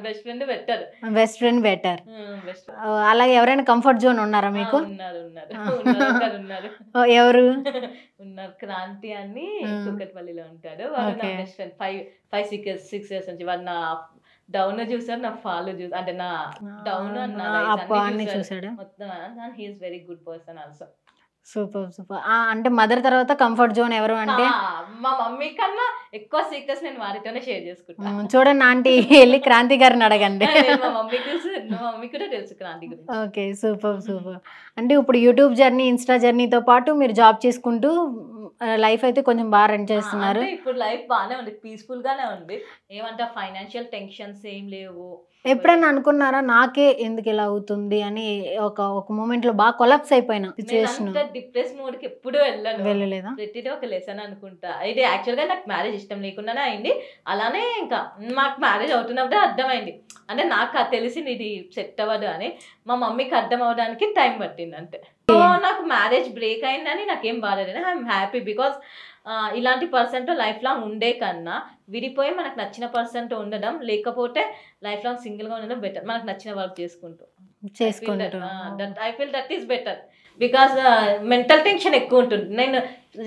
Best friend better. అలాగే ఎవరైనా కంఫర్ట్ జోన్ ఉన్నారా మీకు? ఉన్నారు ఎవరు ఉన్నారు? క్రాంతి అని కుక్కట్పల్లిలో ఉంటాడు, బెస్ట్ ఫ్రెండ్. 5-6 years నుంచి. వాడు నా డౌన్ చూసారు, నా ఫాలో చూసారు, అంటే నా డౌన్ అన్ని చూసాడు మొత్తం. He is very good person also. Super. అంటే మదర్ తర్వాత కంఫర్ట్ జోన్ ఎవరు అంటే? మా మమ్మీ కన్నా ఎక్కువ సీక్రెట్స్ నేను వారితోనే షేర్ చేసుకుంటాను. చూడండి ఆంటీ, వెళ్ళి క్రాంతి గారిని అడగండి. మా మమ్మీ కూడా తెలుసు క్రాంతి గురించి. Okay, super. అంటే ఇప్పుడు యూట్యూబ్ జర్నీ, ఇన్స్టా జర్నీతో పాటు మీరు జాబ్ చేసుకుంటూ లైఫ్ అయితే కొంచెం బాగా రన్ చేస్తున్నారు. అంటే ఇప్పుడు లైఫ్ బాగానే ఉంది, పీస్ఫుల్ గానే ఉంది. ఏమంటే ఫైనాన్షియల్ టెన్షన్స్ ఏం లేవు. ఎప్పుడైనా అనుకున్నారా నాకే ఎందుకు ఇలా అవుతుంది అని? ఒక మూమెంట్ లో బాగా కొలాప్స్ అయిపోయిన సిచ్యువేషన్ డిప్రెస్ మోడ్ కి ఎప్పుడు వెళ్ళలేదా? ప్రతిదీ ఒక లెసన్ అనుకుంటా. ఇది యాక్చువల్ గా నాకు మ్యారేజ్ ఇష్టం లేకుండానే అయింది. అలానే ఇంకా మాకు మ్యారేజ్ అవుతున్నప్పుడే అర్థమైంది, అంటే నాకు తెలిసింది ఇది సెట్ అవ్వదు అని. మా మమ్మీకి అర్థం అవడానికి టైం పట్టింది అంతే. సో నాకు మ్యారేజ్ బ్రేక్ అయిందని నాకేం బాధలేదు. ఐఎమ్ హ్యాపీ బికాస్ ఇలాంటి పర్సన్తో లైఫ్ లాంగ్ ఉండే కన్నా విడిపోయి మనకు నచ్చిన పర్సన్తో ఉండడం, లేకపోతే లైఫ్ లాంగ్ సింగిల్గా ఉండడం బెటర్. మనకు నచ్చిన వర్క్ చేసుకుంటూ I feel that is better. Because mental tension ఎక్కువ ఉంటుంది.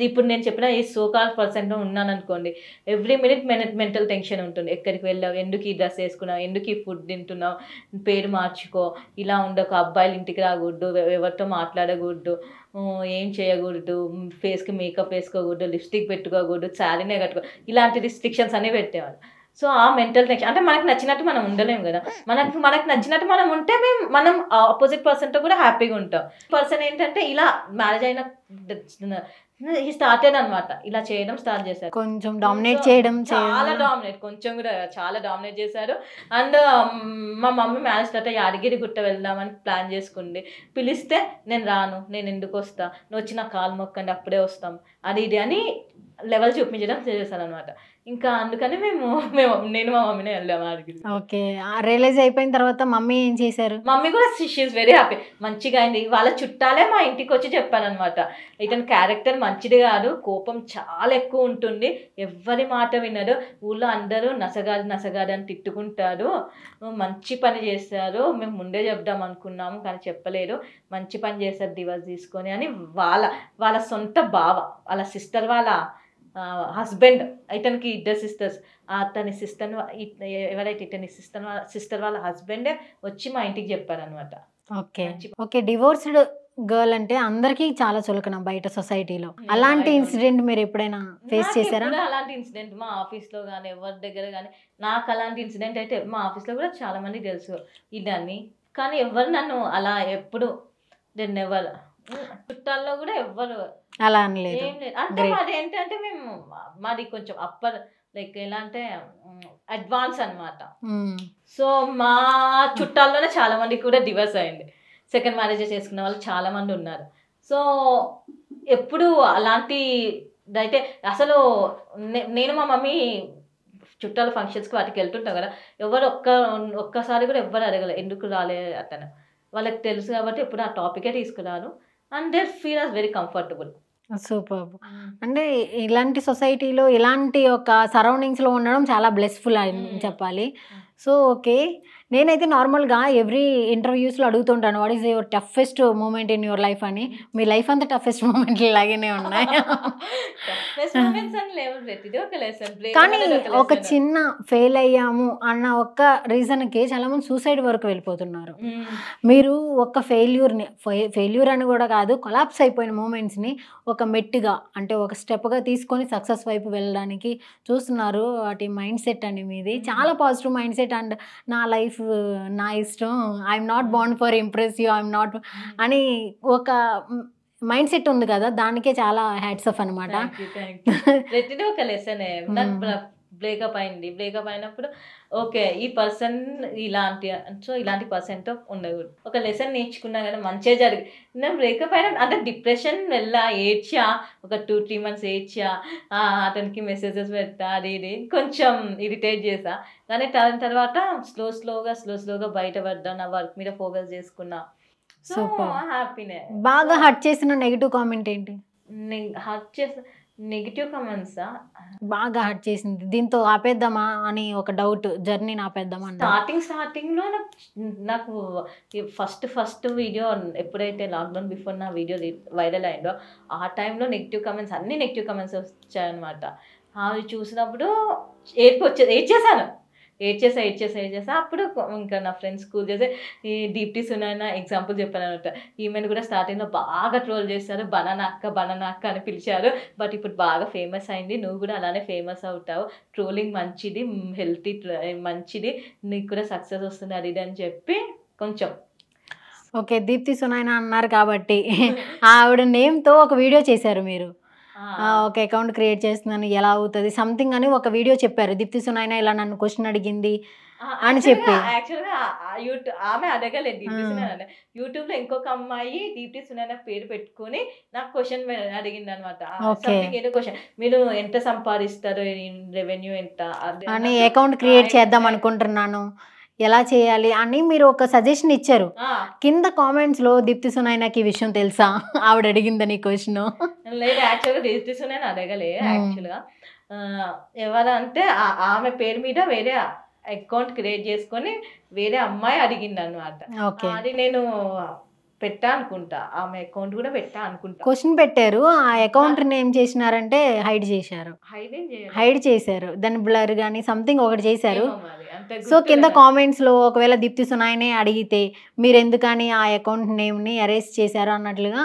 ఇప్పుడు నేను చెప్పిన ఈ సోకాల్ పర్సన్తో ఉన్నాను అనుకోండి, ఎవ్రీ మినిట్ మెంటల్ టెన్షన్ ఉంటుంది. ఎక్కడికి వెళ్ళావు, ఎందుకు ఈ డ్రెస్ వేసుకున్నావు, ఎందుకు ఈ ఫుడ్ తింటున్నావు, పేరు మార్చుకో, ఇలా ఉండకు, అబ్బాయిలు ఇంటికి రాకూడదు, ఎవరితో మాట్లాడకూడదు, ఏం చేయకూడదు, ఫేస్కి మేకప్ వేసుకోకూడదు, లిప్స్టిక్ పెట్టుకోకూడదు, శారీనే కట్టుకో, ఇలాంటి రిస్ట్రిక్షన్స్ అనేవి పెట్టేవాళ్ళు. సో ఆ మెంటల్ టెన్షన్ అంటే మనకు నచ్చినట్టు మనం ఉండలేము కదా. మనకు నచ్చినట్టు మనం ఉంటే మనం ఆపోజిట్ పర్సన్తో కూడా హ్యాపీగా ఉంటాం. పర్సన్ ఏంటంటే ఇలా మ్యారేజ్ అయిన ఈ స్టార్టెడ్ అనమాట, ఇలా చేయడం స్టార్ట్ చేశారు. కొంచెం డామినేట్ చేయడం, చాలా డామినేట్, కొంచెం కూడా చాలా డామినేట్ చేశారు. అండ్ మా మమ్మీ మ్యారేజ్ తర్వాత యాదగిరి గుట్ట వెళ్దామని ప్లాన్ చేసుకుంది. పిలిస్తే నేను రాను, నేను ఎందుకు వస్తా, నువ్వు వచ్చి నా కాలు మొక్కండి అప్పుడే వస్తాం, అది ఇది అని లెవెల్ చూపించడం చేశాను అనమాట. ఇంకా అందుకని నేను మా మమ్మీనే వెళ్ళాము అడిగి. ఓకే, రియలైజ్ అయిపోయిన తర్వాత మమ్మీ ఏం చేశారు? మమ్మీ కూడా షీఈస్ వెరీ హ్యాపీ, మంచిగా అయింది. వాళ్ళ చుట్టాలే మా ఇంటికి వచ్చి చెప్పాను అనమాట, ఇతని క్యారెక్టర్ మంచిది కాదు, కోపం చాలా ఎక్కువ ఉంటుంది, ఎవ్వరి మాట వినడు, ఊళ్ళో అందరూ నసగాడు అని తిట్టుకుంటారు, మంచి పని చేస్తారు, మేము ముందే చెప్దాం అనుకున్నాము కానీ చెప్పలేదు, మంచి పని చేస్తారు డివోర్స్ తీసుకొని అని వాళ్ళ సొంత బావ, వాళ్ళ సిస్టర్ వాళ్ళ హస్బెండ్, ఇతనికి ఇద్దరు సిస్టర్స్, అతని సిస్టర్ ఎవరైతే ఇతని సిస్టర్ వాళ్ళ హస్బెండే వచ్చి మా ఇంటికి చెప్పారు అనమాట. ఓకే, డివోర్స్డ్ గర్ల్ అంటే అందరికీ చాలా చులకన బయట సొసైటీలో. అలాంటి ఇన్సిడెంట్ మీరు ఎప్పుడైనా ఫేస్ చేశారా? అలాంటి ఇన్సిడెంట్ మా ఆఫీస్లో కానీ ఎవరి దగ్గర కానీ నాకు అలాంటి ఇన్సిడెంట్ అయితే మా ఆఫీస్లో కూడా చాలా మంది తెలుసు ఇదాన్ని, కానీ ఎవరు నన్ను అలా ఎప్పుడు ఎవరు చుట్టాల్లో కూడా ఎవ్వరు అలా అనలేదు. ఏం లేదు. అంటే మాది ఏంటంటే మాది కొంచెం అప్పర్, లైక్ ఎలా అంటే అడ్వాన్స్ అనమాట. సో మా చుట్టాల్లోనే చాలా మందికి కూడా డివోర్స్ అయింది, సెకండ్ మ్యారేజ్ చేసుకున్న వాళ్ళు చాలా మంది ఉన్నారు. సో ఎప్పుడు అలాంటి అయితే అసలు నేను మా మమ్మీ చుట్టాల ఫంక్షన్స్కి వాటికి వెళ్తుంటాం కదా, ఎవరు ఒక్కసారి కూడా ఎవ్వరు అడగలేదు ఎందుకు రాలే అతను, వాళ్ళకి తెలుసు కాబట్టి ఎప్పుడు ఆ టాపికే తీసుకురాను. And they feel us very comfortable. Super. అంటే ఇలాంటి సొసైటీలో ఇలాంటి ఒక సరౌండింగ్స్లో ఉండడం చాలా బ్లెస్ఫుల్ అని చెప్పాలి. సో ఓకే, నేనైతే నార్మల్గా ఎవ్రీ ఇంటర్వ్యూస్లో అడుగుతుంటాను what is your toughest moment in your life అని. మీ లైఫ్ అంతా టఫెస్ట్ మూమెంట్ లాగానే ఉన్నాయి. కానీ ఒక చిన్న ఫెయిల్ అయ్యాము అన్న ఒక్క రీజన్కి చాలా మంది సూసైడ్ వరకు వెళ్ళిపోతున్నారు. మీరు ఒక ఫెయిల్యూర్ అని కూడా కాదు, కొలాప్స్ అయిపోయిన మూమెంట్స్ని ఒక మెట్టుగా అంటే ఒక స్టెప్గా తీసుకొని సక్సెస్ వైపు వెళ్ళడానికి చూస్తున్నారు. వాటి మైండ్ సెట్ అని మీది చాలా పాజిటివ్ మైండ్ సెట్. అండ్ నా లైఫ్ నా ఇష్టం, I'm not born for impress you, I'm not అని ఒక మైండ్ సెట్ ఉంది కదా, దానికే చాలా హ్యాట్స్ ఆఫ్ అనమాట. ప్రతిదీ ఒక లెసన్. బ్రేకప్ అయినప్పుడు ఓకే ఈ పర్సన్ ఇలాంటి పర్సన్తో ఉండకూడదు, ఒక లెసన్ నేర్చుకున్నా కానీ మంచిగా జరిగి. నేను బ్రేకప్ అయినా అంటే డిప్రెషన్ ఏడ్చా, ఒక 2-3 months ఏడ్చా, అతనికి మెసేజెస్ పెడతా, అది ఇది కొంచెం ఇరిటేట్ చేసా. కానీ దాని తర్వాత స్లోగా బయటపడ్డా, నా వర్క్ మీద ఫోకస్ చేసుకున్నా. సో హ్యాపీనే. బాగా హర్ట్ చేసిన నెగిటివ్ కామెంట్ ఏంటి? హర్ట్ చేసిన నెగిటివ్ కామెంట్సా? బాగా హర్ట్ చేసింది, దీంతో ఆపేద్దామా అని ఒక డౌట్, జర్నీని ఆపేద్దామా? స్టార్టింగ్లో నాకు ఫస్ట్ వీడియో ఎప్పుడైతే లాక్డౌన్ బిఫోర్ నా వీడియో వైరల్ అయిందో ఆ టైంలో అన్ని నెగిటివ్ కామెంట్స్ వచ్చాయన్నమాట. అవి చూసినప్పుడు ఏడ్చేసా. అప్పుడు ఇంకా నా ఫ్రెండ్స్ స్కూల్ చేసే ఈ దీప్తి సునైనా ఎగ్జాంపుల్ చెప్పాను అనమాట. ఈమెను కూడా స్టార్టింగ్లో బాగా ట్రోల్ చేస్తారు, బనానా అక్క అని పిలిచారు. బట్ ఇప్పుడు బాగా ఫేమస్ అయింది, నువ్వు కూడా అలానే ఫేమస్ అవుతావు, ట్రోలింగ్ మంచిది, హెల్తీ మంచిది, నీకు కూడా సక్సెస్ వస్తుంది, అది ఇది అని చెప్పి కొంచెం. ఓకే, దీప్తి సునైనా అన్నారు కాబట్టి ఆవిడ నేమ్తో ఒక వీడియో చేశారు మీరు. ఒక అకౌంట్ క్రియేట్ చేస్తున్నాను ఎలా అవుతుంది సంథింగ్ అని ఒక వీడియో చెప్పారు. దీప్తి సునైనా ఇలా నన్ను క్వశ్చన్ అడిగింది అని చెప్పి. యాక్చువల్గా ఆమె అడగలేదు దీప్తి సునైనా. యూట్యూబ్ లో ఇంకొక అమ్మాయి దీప్తి సునైనా పేరు పెట్టుకుని నాకు క్వశ్చన్ అడిగింది అనమాట. ఏదో క్వశ్చన్, మీరు ఎంత సంపాదిస్తారు, రెవెన్యూ ఎంత అని, అకౌంట్ క్రియేట్ చేద్దాం అనుకుంటున్నాను ఎలా చేయాలి అని మీరు ఒక సజెషన్ ఇచ్చారు. కింద కామెంట్స్ లో దీప్తి సునైనాకి ఈ విషయం తెలుసా ఆవిడ అడిగిందని క్వశ్చన్? లేదు, యాక్చువల్గా దీప్తి సునైనా అడగలే. యాక్చువల్గా ఎవరంటే ఆమె పేరు మీద వేరే అకౌంట్ క్రియేట్ చేసుకొని వేరే అమ్మాయి అడిగింది అనమాట. అది నేను పెట్టా అనుకుంటా, ఆమె అకౌంట్ కూడా పెట్టా అనుకుంటా. క్వశ్చన్ పెట్టారు, ఆ అకౌంట్ ఏం చేసినారంటే హైడ్ చేశారు. హైడ్ చేశారు, దాన్ని బ్లర్ కానీ సంథింగ్ ఒకటి చేశారు. సో కింద కామెంట్స్ లో ఒకవేళ దీప్తి సునైనే అడిగితే మీరు ఎందుకని ఆ అకౌంట్ నేమ్ ని అరెస్ట్ చేశారు అన్నట్లుగా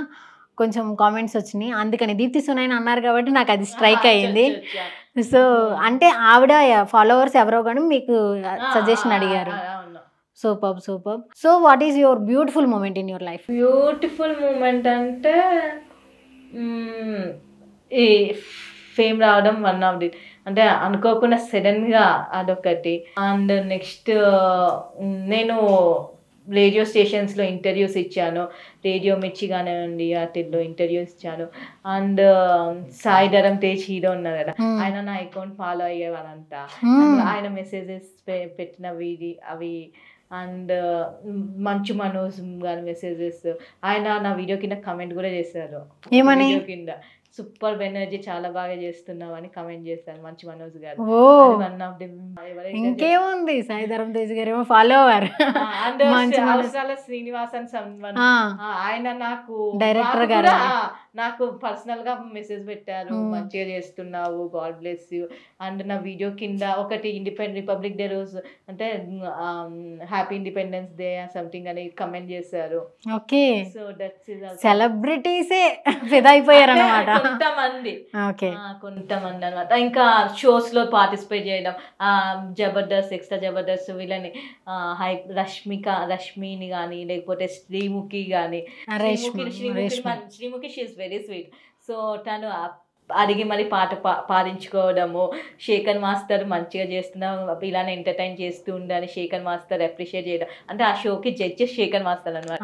కొంచెం కామెంట్స్ వచ్చినాయి. అందుకని దీప్తి సునైనా అన్నారు కాబట్టి నాకు అది స్ట్రైక్ అయ్యింది. సో అంటే ఆవిడ ఫాలోవర్స్ ఎవరో కానీ మీకు సజెషన్ అడిగారు. Super super. So what is your beautiful moment in your life? Beautiful moment అంటే ఈ ఫేమ్ రావడం వన్ ఆఫ్ ది, అంటే అనుకోకుండా సడన్గా అదొకటి. అండ్ నెక్స్ట్ నేను రేడియో స్టేషన్స్లో ఇంటర్వ్యూస్ ఇచ్చాను. రేడియో మిర్చి కానివ్వండి వాటిల్లో ఇంటర్వ్యూస్ ఇచ్చాను. అండ్ సాయి ధరమ్ తేజ్ హీరో ఉన్నారు కదా, ఆయన నా అకౌంట్ ఫాలో అయ్యేవారంట. ఆయన మెసేజెస్ పెట్టినవి అవి. అండ్ మంచు మనోజ్ గారి మెసేజెస్, ఆయన నా వీడియో కింద కమెంట్ కూడా చేశారు. ఏమని? వీడియో కింద సూపర్ ఎనర్జీ, చాలా బాగా చేస్తున్నావు అని కమెంట్ చేశారు మంచు మనోజ్ గారు. One of the. ఇంకేముంది, సాయి ధరమ్ తేజ్ గారు ఏమో ఫాలోవర్. అండ్ అవసరాల శ్రీనివాసన్ ఆయన నాకు డైరెక్టర్ గారు నాకు పర్సనల్ గా మెసేజ్ పెట్టారు, మంచిగా చేస్తున్నావు, గాడ్ బ్లెస్ యూ. అండ్ నా వీడియో కింద ఒకటి రిపబ్లిక్ డే రోజు అంటే హ్యాపీ ఇండిపెండెన్స్ డే సంథింగ్ అని కమెంట్ చేశారు. ఓకే, సో దట్స్ సెలబ్రిటీసే ఫిదా అయిపోయారు అన్నమాట. కొంతమంది అనమాట. ఇంకా షోస్ లో పార్టిసిపేట్ చేయడం, జబర్దస్త్, ఎక్స్ట్రా జబర్దస్త్ వీళ్ళని రష్మిని కానీ లేకపోతే శ్రీముఖి కానీ. Sreemukhi she is very sweet. So తను అడిగి మళ్ళీ పాట పాడించుకోవడము, శేఖర్ మాస్టర్ మంచిగా చేస్తున్నావు ఇలానే ఎంటర్టైన్ చేస్తూ ఉండాలని శేఖర్ మాస్టర్ అప్రిషియేట్ చేయడం. అంటే ఆ షోకి జడ్జెస్ శేఖర్ మాస్టర్ అనమాట.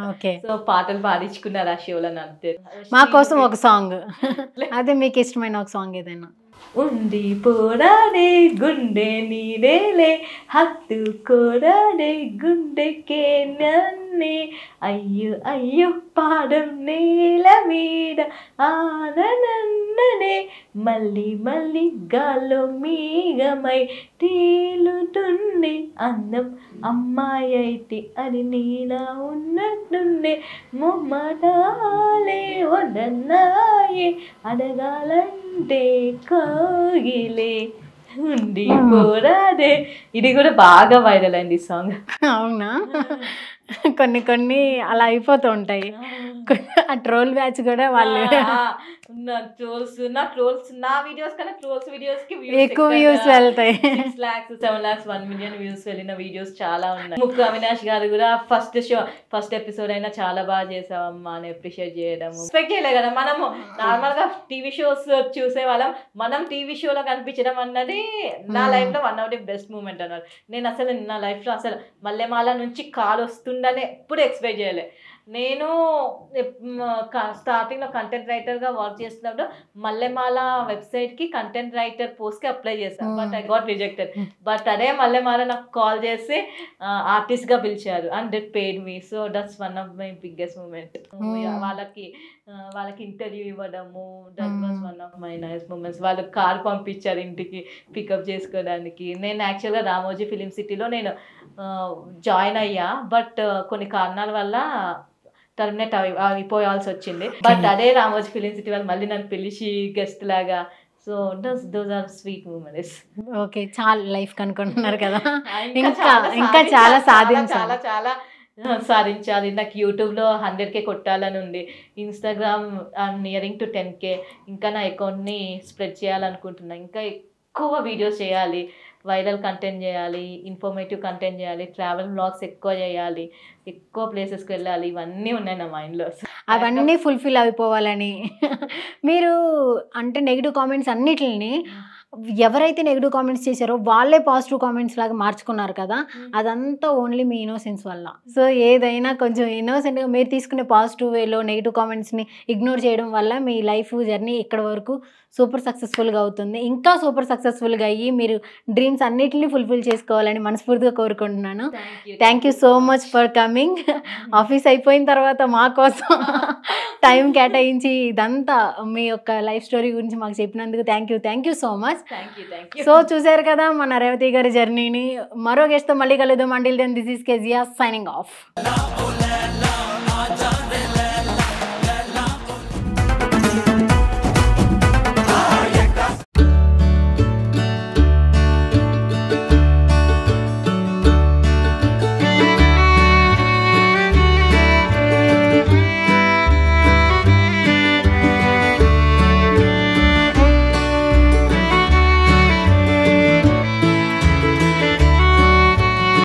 సో పాటలు పాడించుకున్నారు ఆ షోలో. అంతే. మా కోసం ఒక సాంగ్, అదే మీకు ఇష్టమైన ఒక సాంగ్ ఏదైనా. ఉండి పోరాడే గుండె నీడేలే, హత్తు కోరాడే గుండెకే నన్నే, అయ్యో అయ్యో పాడం నేల మీద ఆననన్ననే, మళ్ళీ మళ్ళీ గాల్లో మీగమై తేలుతుండే, అందం అమ్మాయి అయితే అది నీలా ఉన్నట్టుండే, మొమ్మటాలే వదన్నాయే అడగాలంటే కోగిలే ఉండి పోరాడే. ఇది కూడా బాగా వైరల్ అయింది ఈ సాంగ్. అవునా? కొన్ని కొన్ని అలా అయిపోతూ ఉంటాయి. ఆ ట్రోల్ బ్యాచ్ కూడా వాళ్ళు నా వీడియోస్ కన్నా ట్రోల్స్ వీడియోస్ కి ఎక్కువ వ్యూస్ వెళ్తాయి. 6 lakhs 7 lakhs 1 million వ్యూస్ వెళ్ళిన వీడియోస్ చాలా ఉన్నాయి. ముక్కు అవినాష్ గారు కూడా ఫస్ట్ ఎపిసోడ్ అయినా చాలా బాగా చేసావమ్మా అని అప్రిషియేట్ చేయడం. ఎక్స్పెక్ట్ చేయలే కదా మనము. నార్మల్ గా టీవీ షోస్ చూసే వాళ్ళం, మనం టీవీ షోలో కనిపించడం అన్నది నా లైఫ్ లో one of the best moment అన్నారు. నేను అసలు నా లైఫ్ లో అసలు మల్లెమాల నుంచి కాల్ వస్తుందని ఎప్పుడు ఎక్స్పెక్ట్ చేయలే. నేను స్టార్టింగ్లో కంటెంట్ రైటర్గా వర్క్ చేస్తున్నప్పుడు మల్లెమాల వెబ్సైట్కి కంటెంట్ రైటర్ పోస్ట్కి అప్లై చేశాను. But I got rejected. But అదే మల్లెమాల నాకు కాల్ చేసి ఆర్టిస్ట్గా పిలిచారు and that paid me. So that's one of my biggest moment. వాళ్ళకి ఇంటర్వ్యూ ఇవ్వడము, that was one of my nice moments. వాళ్ళు కార్ పంపించారు ఇంటికి పికప్ చేసుకోవడానికి. నేను యాక్చువల్గా రామోజీ ఫిలిం సిటీలో నేను జాయిన్ అయ్యా, బట్ కొన్ని కారణాల వల్ల టర్మినేట్ అయిపోయాల్సి వచ్చింది. బట్ అదే రామోజీ ఫిలిం సిటీ వాళ్ళు మళ్ళీ నన్ను పిలిచి గెస్ట్ లాగా. So those are sweet moments. Okay, చాలా లైఫ్ కనుకుంటున్నారు కదా, ఇంకా చాలా సాధించాలి, చాలా సాధించాలి. నాకు యూట్యూబ్లో 100K కొట్టాలని ఉంది. Instagram nearing to 10K. ఇంకా నా అకౌంట్ని స్ప్రెడ్ చేయాలనుకుంటున్నా. ఇంకా ఎక్కువ వీడియోస్ చేయాలి. వైరల్ కంటెంట్ చేయాలి, ఇన్ఫర్మేటివ్ కంటెంట్ చేయాలి, ట్రావెల్ బ్లాగ్స్ ఎక్కువ చేయాలి, ఎక్కువ ప్లేసెస్కి వెళ్ళాలి, ఇవన్నీ ఉన్నాయి నా మైండ్లో. అవన్నీ ఫుల్ఫిల్ అయిపోవాలని. మీరు అంటే నెగిటివ్ కామెంట్స్ అన్నిటిని ఎవరైతే నెగిటివ్ కామెంట్స్ చేశారో వాళ్ళే పాజిటివ్ కామెంట్స్ లాగా మార్చుకున్నారు కదా, అదంతా ఓన్లీ మీ ఇన్నోసెన్స్ వల్ల. సో ఏదైనా కొంచెం ఇన్నోసెంట్గా మీరు తీసుకునే పాజిటివ్ వేలో నెగిటివ్ కామెంట్స్ని ఇగ్నోర్ చేయడం వల్ల మీ లైఫ్ జర్నీ ఇక్కడ వరకు సూపర్ సక్సెస్ఫుల్గా అవుతుంది. ఇంకా సూపర్ సక్సెస్ఫుల్గా అయ్యి మీరు డ్రీమ్స్ అన్నిటిని ఫుల్ఫిల్ చేసుకోవాలని మనస్ఫూర్తిగా కోరుకుంటున్నాను. Thank you so much for coming. Office అయిపోయిన తర్వాత మా కోసం టైం కేటాయించి ఇదంతా మీ యొక్క లైఫ్ స్టోరీ గురించి మాకు చెప్పినందుకు thank you so much. So చూసారు కదా మన రేవతి గారి జర్నీని. మరో గెస్ట్తో మళ్ళీ కలుద్దాం. Until then this is Kezia signing of.